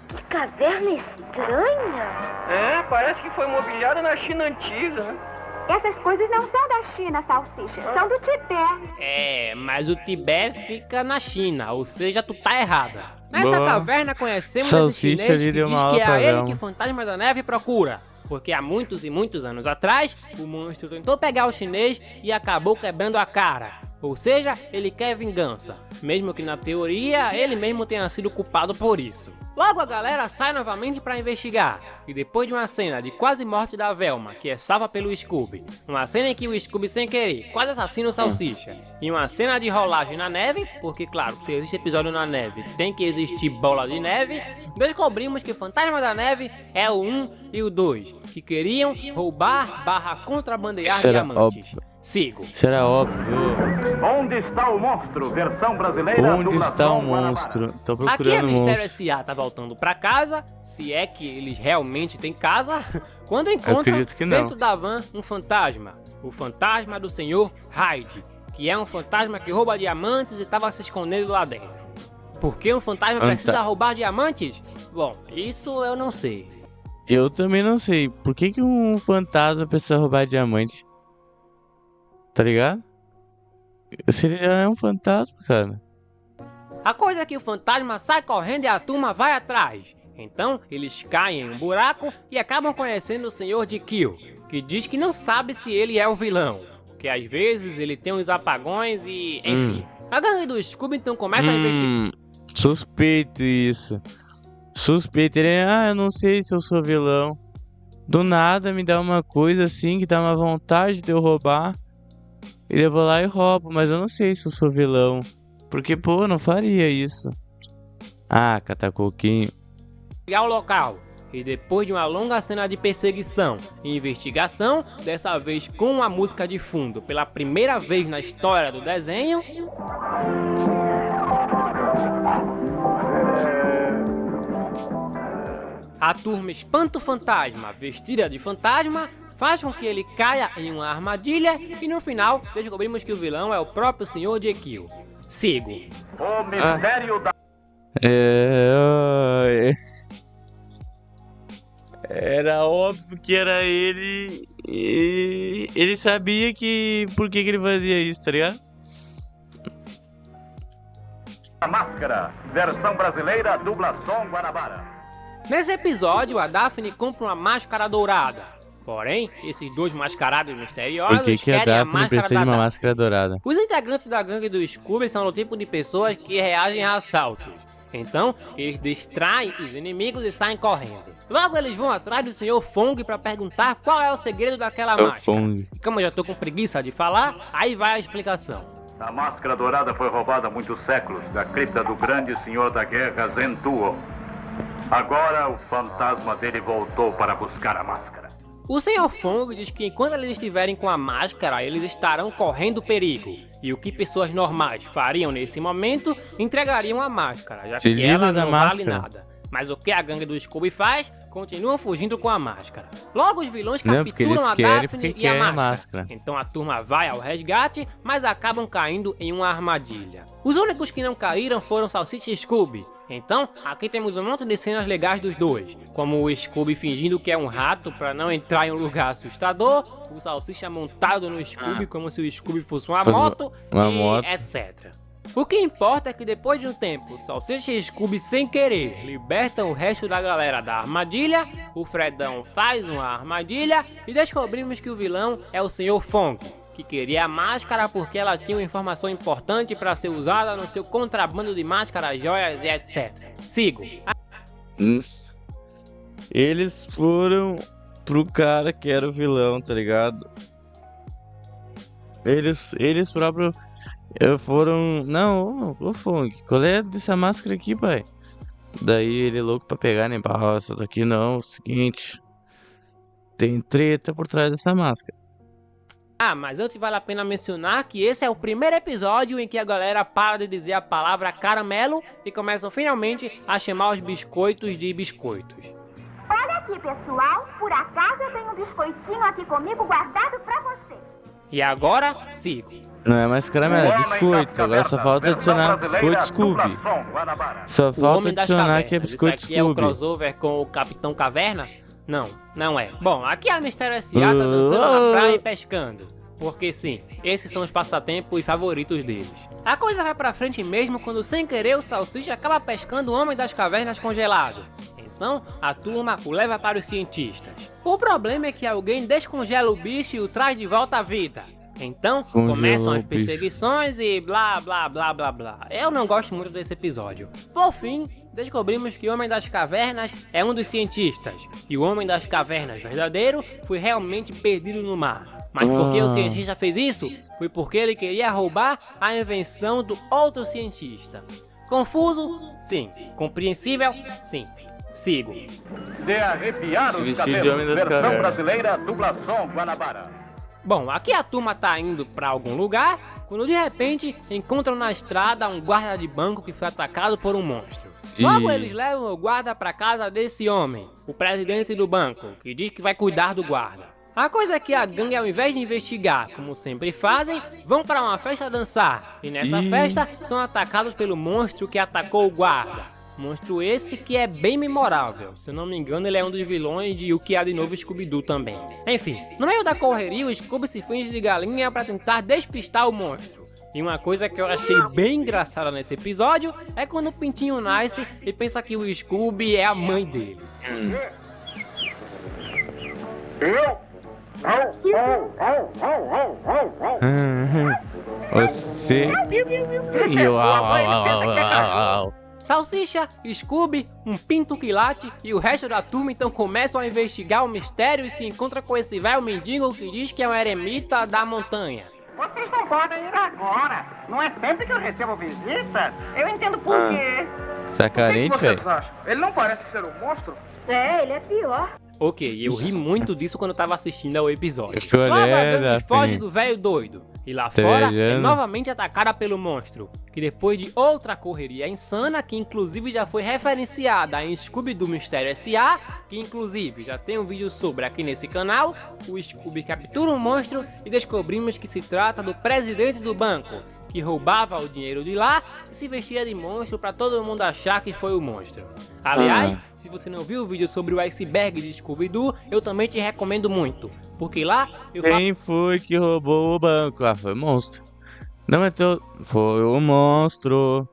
Que caverna estranha! É, parece que foi mobiliada na China antiga, né? Essas coisas não são da China, Salsicha, são do Tibete. É, mas o Tibete fica na China, ou seja, tu tá errada. Nessa caverna conhecemos esse chinês que diz que é ele que o fantasma da neve procura. Porque há muitos e muitos anos atrás, o monstro tentou pegar o chinês e acabou quebrando a cara. Ou seja, ele quer vingança, mesmo que na teoria ele mesmo tenha sido culpado por isso. Logo a galera sai novamente para investigar, e depois de uma cena de quase morte da Velma, que é salva pelo Scooby, uma cena em que o Scooby sem querer quase assassina o Salsicha, e uma cena de rolagem na neve, porque claro, se existe episódio na neve, tem que existir bola de neve, descobrimos que o Fantasma da Neve é o 1 e o 2, que queriam roubar / contrabandear diamantes. Sigo. Será óbvio. Onde está o monstro? Versão brasileira. Onde está o monstro? Tô procurando aqui a Mistério S.A. tá voltando pra casa, se é que eles realmente têm casa, quando encontram dentro da van um fantasma. O fantasma do Senhor Hyde, que é um fantasma que rouba diamantes e estava se escondendo lá dentro. Por que um fantasma precisa roubar diamantes? Bom, isso eu não sei. Eu também não sei. Por que um fantasma precisa roubar diamante? Tá ligado? Se ele já é um fantasma, cara. A coisa é que o fantasma sai correndo e a turma vai atrás. Então, eles caem em um buraco e acabam conhecendo o Senhor de Kill, que diz que não sabe se ele é o vilão, que às vezes ele tem uns apagões e... enfim. A gangue do Scooby então começa a investigar. Suspeito isso. Suspeito. Ele eu não sei se eu sou vilão. Do nada me dá uma coisa assim que dá uma vontade de eu roubar. E eu vou lá e roubo, mas eu não sei se eu sou vilão. Porque, pô, eu não faria isso. Ah, catacoquinho. Ao local. E depois de uma longa cena de perseguição e investigação, dessa vez com a música de fundo pela primeira vez na história do desenho, a turma espanta o fantasma, vestida de fantasma, faz com que ele caia em uma armadilha e no final descobrimos que o vilão é o próprio Senhor Jekyll. Sigo. O mistério da... Era óbvio que era ele e ele sabia que... por que ele fazia isso, tá ligado? A Máscara, versão brasileira, dublação Guanabara. Nesse episódio, a Daphne compra uma máscara dourada. Porém, esses dois mascarados misteriosos Por que a Daphne precisa de uma máscara dourada? Os integrantes da gangue do Scooby são do tipo de pessoas que reagem a assaltos. Então, eles distraem os inimigos e saem correndo. Logo, eles vão atrás do Sr. Fong para perguntar qual é o segredo daquela máscara. E como eu já tô com preguiça de falar, aí vai a explicação. A máscara dourada foi roubada há muitos séculos da cripta do grande senhor da guerra Zentuo. Agora o fantasma dele voltou para buscar a máscara. O Sr. Fong diz que enquanto eles estiverem com a máscara, eles estarão correndo perigo. E o que pessoas normais fariam nesse momento, entregariam a máscara, já que ela não vale nada. Mas o que a gangue do Scooby faz? Continuam fugindo com a máscara. Logo os vilões capturam a Daphne e a máscara. Então a turma vai ao resgate, mas acabam caindo em uma armadilha. Os únicos que não caíram foram Salsicha e Scooby. Então, aqui temos um monte de cenas legais dos dois, como o Scooby fingindo que é um rato para não entrar em um lugar assustador, o Salsicha montado no Scooby como se o Scooby fosse uma moto, etc. O que importa é que depois de um tempo, Salsicha e Scooby sem querer libertam o resto da galera da armadilha, o Fredão faz uma armadilha e descobrimos que o vilão é o Sr. Fong, que queria a máscara porque ela tinha uma informação importante para ser usada no seu contrabando de máscaras, joias e etc. Sigo. Eles foram pro cara que era o vilão, tá ligado? Eles próprios foram... Não, ô Fong, qual é dessa máscara aqui, pai? Daí ele é louco pra pegar, né? Essa daqui não, é o seguinte... Tem treta por trás dessa máscara. Mas antes vale a pena mencionar que esse é o primeiro episódio em que a galera para de dizer a palavra caramelo e começam finalmente a chamar os biscoitos de biscoitos. Olha aqui, pessoal, por acaso eu tenho um biscoitinho aqui comigo guardado pra você. E agora, sigo. Não é mais caramelo, é biscoito. Agora só falta adicionar biscoito Scooby. Só falta adicionar que é biscoito Scooby. Isso aqui é o crossover com o Capitão Caverna? Não, não é. Bom, aqui a Mistério S.A. tá dançando na praia e pescando. Porque sim, esses são os passatempos favoritos deles. A coisa vai pra frente mesmo quando sem querer o Salsicha acaba pescando o Homem das Cavernas congelado. Então, a turma o leva para os cientistas. O problema é que alguém descongela o bicho e o traz de volta à vida. Então, começam as perseguições e blá blá blá blá blá. Eu não gosto muito desse episódio. Por fim, descobrimos que o Homem das Cavernas é um dos cientistas. E o Homem das Cavernas verdadeiro foi realmente perdido no mar. Mas por que o cientista fez isso? Foi porque ele queria roubar a invenção do outro cientista. Confuso? Sim. Compreensível? Sim. Sigo. De arrepiar os cabelos, versão brasileira, dublação Guanabara. Bom, aqui a turma tá indo pra algum lugar, quando de repente encontram na estrada um guarda de banco que foi atacado por um monstro. Logo eles levam o guarda pra casa desse homem, o presidente do banco, que diz que vai cuidar do guarda. A coisa é que a gangue, ao invés de investigar, como sempre fazem, vão para uma festa dançar. E nessa festa são atacados pelo monstro que atacou o guarda. Monstro esse que é bem memorável. Se eu não me engano, ele é um dos vilões de O Que Há de Novo Scooby-Doo também. Enfim, no meio da correria, o Scooby se finge de galinha para tentar despistar o monstro. E uma coisa que eu achei bem engraçada nesse episódio é quando o Pintinho nasce e pensa que o Scooby é a mãe dele. Você... Salsicha, Scooby, um pinto que late e o resto da turma então começam a investigar o mistério e se encontram com esse velho mendigo que diz que é um eremita da montanha. Vocês não podem ir agora. Não é sempre que eu recebo visitas. Eu entendo por quê. Você é carente, velho? Ele não parece ser um monstro? É, ele é pior. Ok, eu ri muito disso quando eu tava assistindo ao episódio. Lá a gangue foge do velho doido. E lá fora é novamente atacada pelo monstro. Que depois de outra correria insana, que inclusive já foi referenciada em Scooby-Doo Mistério S.A., que inclusive já tem um vídeo sobre aqui nesse canal, o Scooby captura um monstro e descobrimos que se trata do presidente do banco, que roubava o dinheiro de lá e se vestia de monstro para todo mundo achar que foi o monstro. Aliás, se você não viu o vídeo sobre o iceberg de Scooby-Doo, eu também te recomendo muito, porque lá eu falo... Quem foi que roubou o banco? Foi o monstro. Não é teu... Foi o monstro.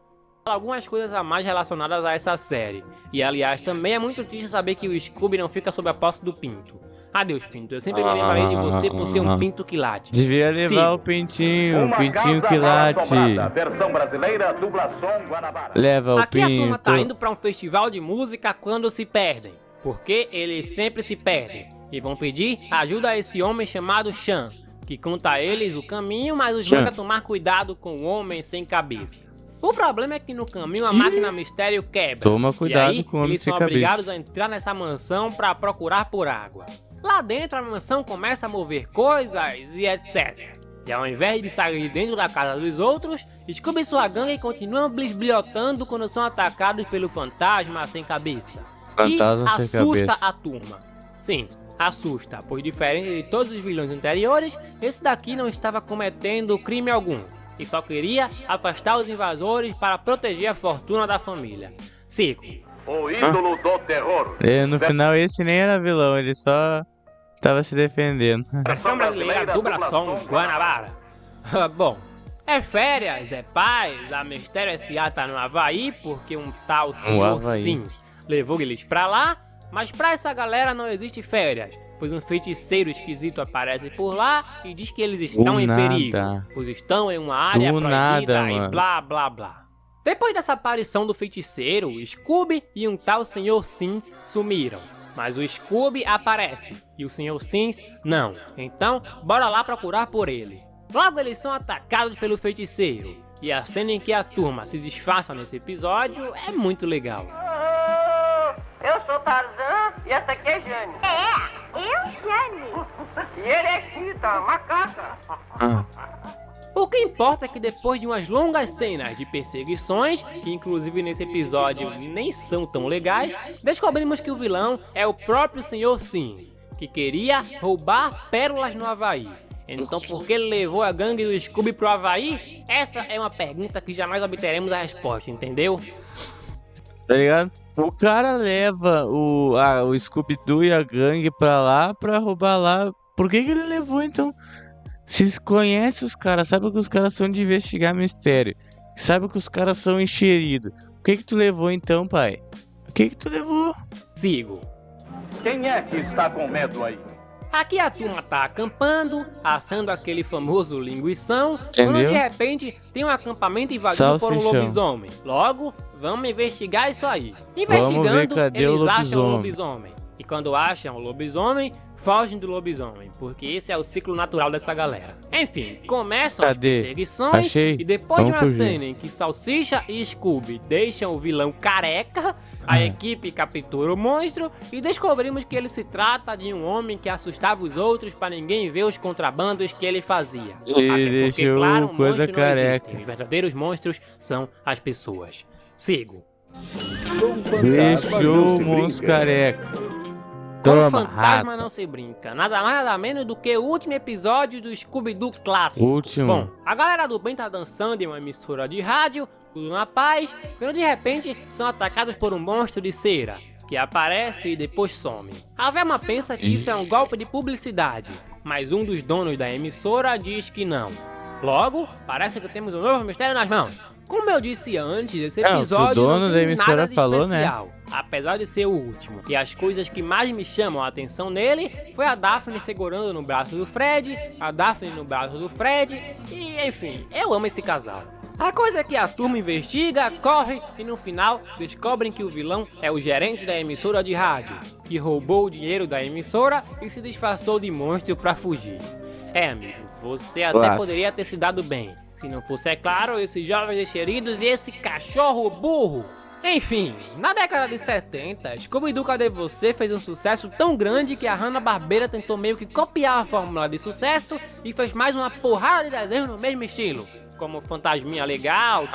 Algumas coisas a mais relacionadas a essa série. E aliás, também é muito triste saber que o Scooby não fica sob a posse do Pinto. Adeus, Pinto. Eu sempre me lembrarei de você por ser um pinto que late. Devia levar o pintinho que late. Versão brasileira, dublação Guanabara. Leva o Aqui pinto. A turma tá indo pra um festival de música quando se perdem. Porque eles sempre se perdem. E vão pedir ajuda a esse homem chamado Chan. que conta a eles o caminho, mas os manda tomar cuidado com o homem sem cabeça. O problema é que no caminho a máquina mistério quebra. Toma cuidado e aí, com o homem eles sem são cabeça. obrigados a entrar nessa mansão para procurar por água. Lá dentro a mansão começa a mover coisas e etc. E ao invés de sair de dentro da casa dos outros, Scooby e sua gangue continuam blisbliotando quando são atacados pelo fantasma sem cabeça. Fantasma que sem assusta cabeça. a turma. Sim, assusta, pois diferente de todos os vilões anteriores, esse daqui não estava cometendo crime algum. E só queria afastar os invasores para proteger a fortuna da família. Sigo. O ídolo do terror. No final esse nem era vilão, ele só tava se defendendo. Versão brasileira dublação Guanabara. Bom, é férias, é paz, a Mistério S.A. tá no Havaí porque um tal senhor Sims levou eles pra lá, mas pra essa galera não existe férias, pois um feiticeiro esquisito aparece por lá e diz que eles estão em perigo, pois estão em uma área proibida e blá blá blá. Depois dessa aparição do feiticeiro, o Scooby e um tal Sr. Sims sumiram. Mas o Scooby aparece, e o Sr. Sims não. Então, bora lá procurar por ele. Logo eles são atacados pelo feiticeiro. E a cena em que a turma se disfarça nesse episódio é muito legal. Eu sou Tarzan e essa aqui é Jane. Eu, Jane. E ele é Chita, macaca. O que importa é que depois de umas longas cenas de perseguições, que inclusive nesse episódio nem são tão legais, descobrimos que o vilão é o próprio Sr. Sims, que queria roubar pérolas no Havaí. Então por que ele levou a gangue do Scooby pro Havaí? Essa é uma pergunta que jamais obteremos a resposta, entendeu? Tá ligado? O cara leva o Scooby-Doo e a gangue pra lá pra roubar lá. Por que ele levou então? Se conhece os caras, sabe que os caras são de investigar mistério, sabe que os caras são encheridos. O que tu levou então, pai? O que tu levou? Sigo. Quem é que está com medo aí? Aqui a turma tá acampando, assando aquele famoso linguição, entendeu? Quando de repente tem um acampamento invadido por um lobisomem. Logo, vamos investigar isso aí. Investigando, eles acham o lobisomem. E quando acham o lobisomem, fogem do lobisomem, porque esse é o ciclo natural dessa galera. Enfim, começam as perseguições e depois de uma cena em que Salsicha e Scooby deixam o vilão careca, a equipe captura o monstro e descobrimos que ele se trata de um homem que assustava os outros para ninguém ver os contrabandos que ele fazia. Até porque, claro, monstros não existem. Os verdadeiros monstros são as pessoas. Sigo. Deixou o monstro careca. Com fantasma não se brinca, nada mais nada menos do que o último episódio do Scooby-Doo clássico. Bom, a galera do bem tá dançando em uma emissora de rádio, tudo na paz, quando de repente são atacados por um monstro de cera, que aparece e depois some. A Velma pensa que isso é um golpe de publicidade, mas um dos donos da emissora diz que não. Logo, parece que temos um novo mistério nas mãos. Como eu disse antes, esse episódio não tem nada de especial, apesar de ser o último. E as coisas que mais me chamam a atenção nele foi a Daphne segurando no braço do Fred, a Daphne no braço do Fred, e enfim, eu amo esse casal. A coisa é que a turma investiga, corre e no final descobrem que o vilão é o gerente da emissora de rádio, que roubou o dinheiro da emissora e se disfarçou de monstro pra fugir. Amigo, você até poderia ter se dado bem. Se não fosse, é claro, esses jovens encheridos e esse cachorro burro. Enfim, na década de 70, Scooby-Doo Cadê Você fez um sucesso tão grande que a Hanna-Barbera tentou meio que copiar a fórmula de sucesso e fez mais uma porrada de desenhos no mesmo estilo, como Fantasminha Legal,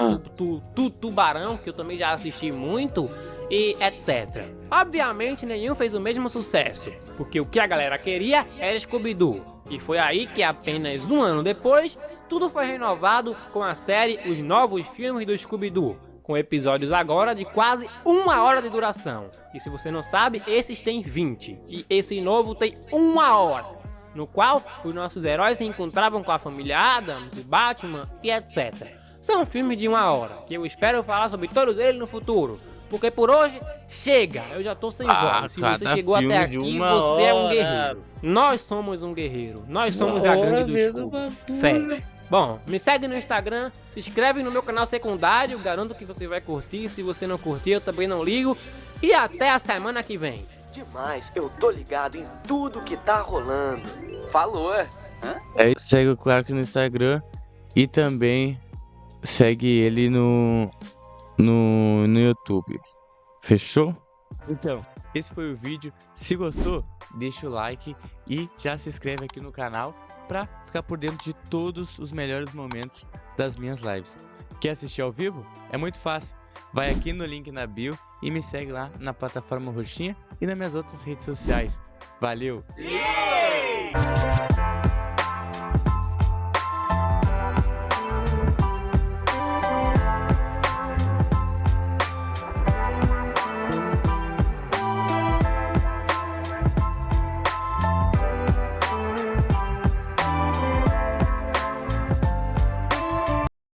Tubarão, que eu também já assisti muito, e etc. Obviamente nenhum fez o mesmo sucesso, porque o que a galera queria era Scooby-Doo. E foi aí que apenas um ano depois, tudo foi renovado com a série Os Novos Filmes do Scooby-Doo, com episódios agora de quase 1 hora de duração. E se você não sabe, esses têm 20, e esse novo tem 1 hora, no qual os nossos heróis se encontravam com a família Addams, o Batman e etc. São filmes de 1 hora, que eu espero falar sobre todos eles no futuro. Porque por hoje, chega, eu já tô sem voz. Se você chegou até aqui, você é um guerreiro. Nós somos um guerreiro. Nós somos a gangue do Scooby. Fé. Bom, me segue no Instagram, se inscreve no meu canal secundário, garanto que você vai curtir. Se você não curtir, eu também não ligo. E até a semana que vem. Demais, eu tô ligado em tudo que tá rolando. Falou! Segue o Clark no Instagram e também segue ele no YouTube. Fechou? Então, esse foi o vídeo. Se gostou, deixa o like e já se inscreve aqui no canal para ficar por dentro de todos os melhores momentos das minhas lives. Quer assistir ao vivo? É muito fácil. Vai aqui no link na bio e me segue lá na plataforma roxinha e nas minhas outras redes sociais. Valeu! Yeah!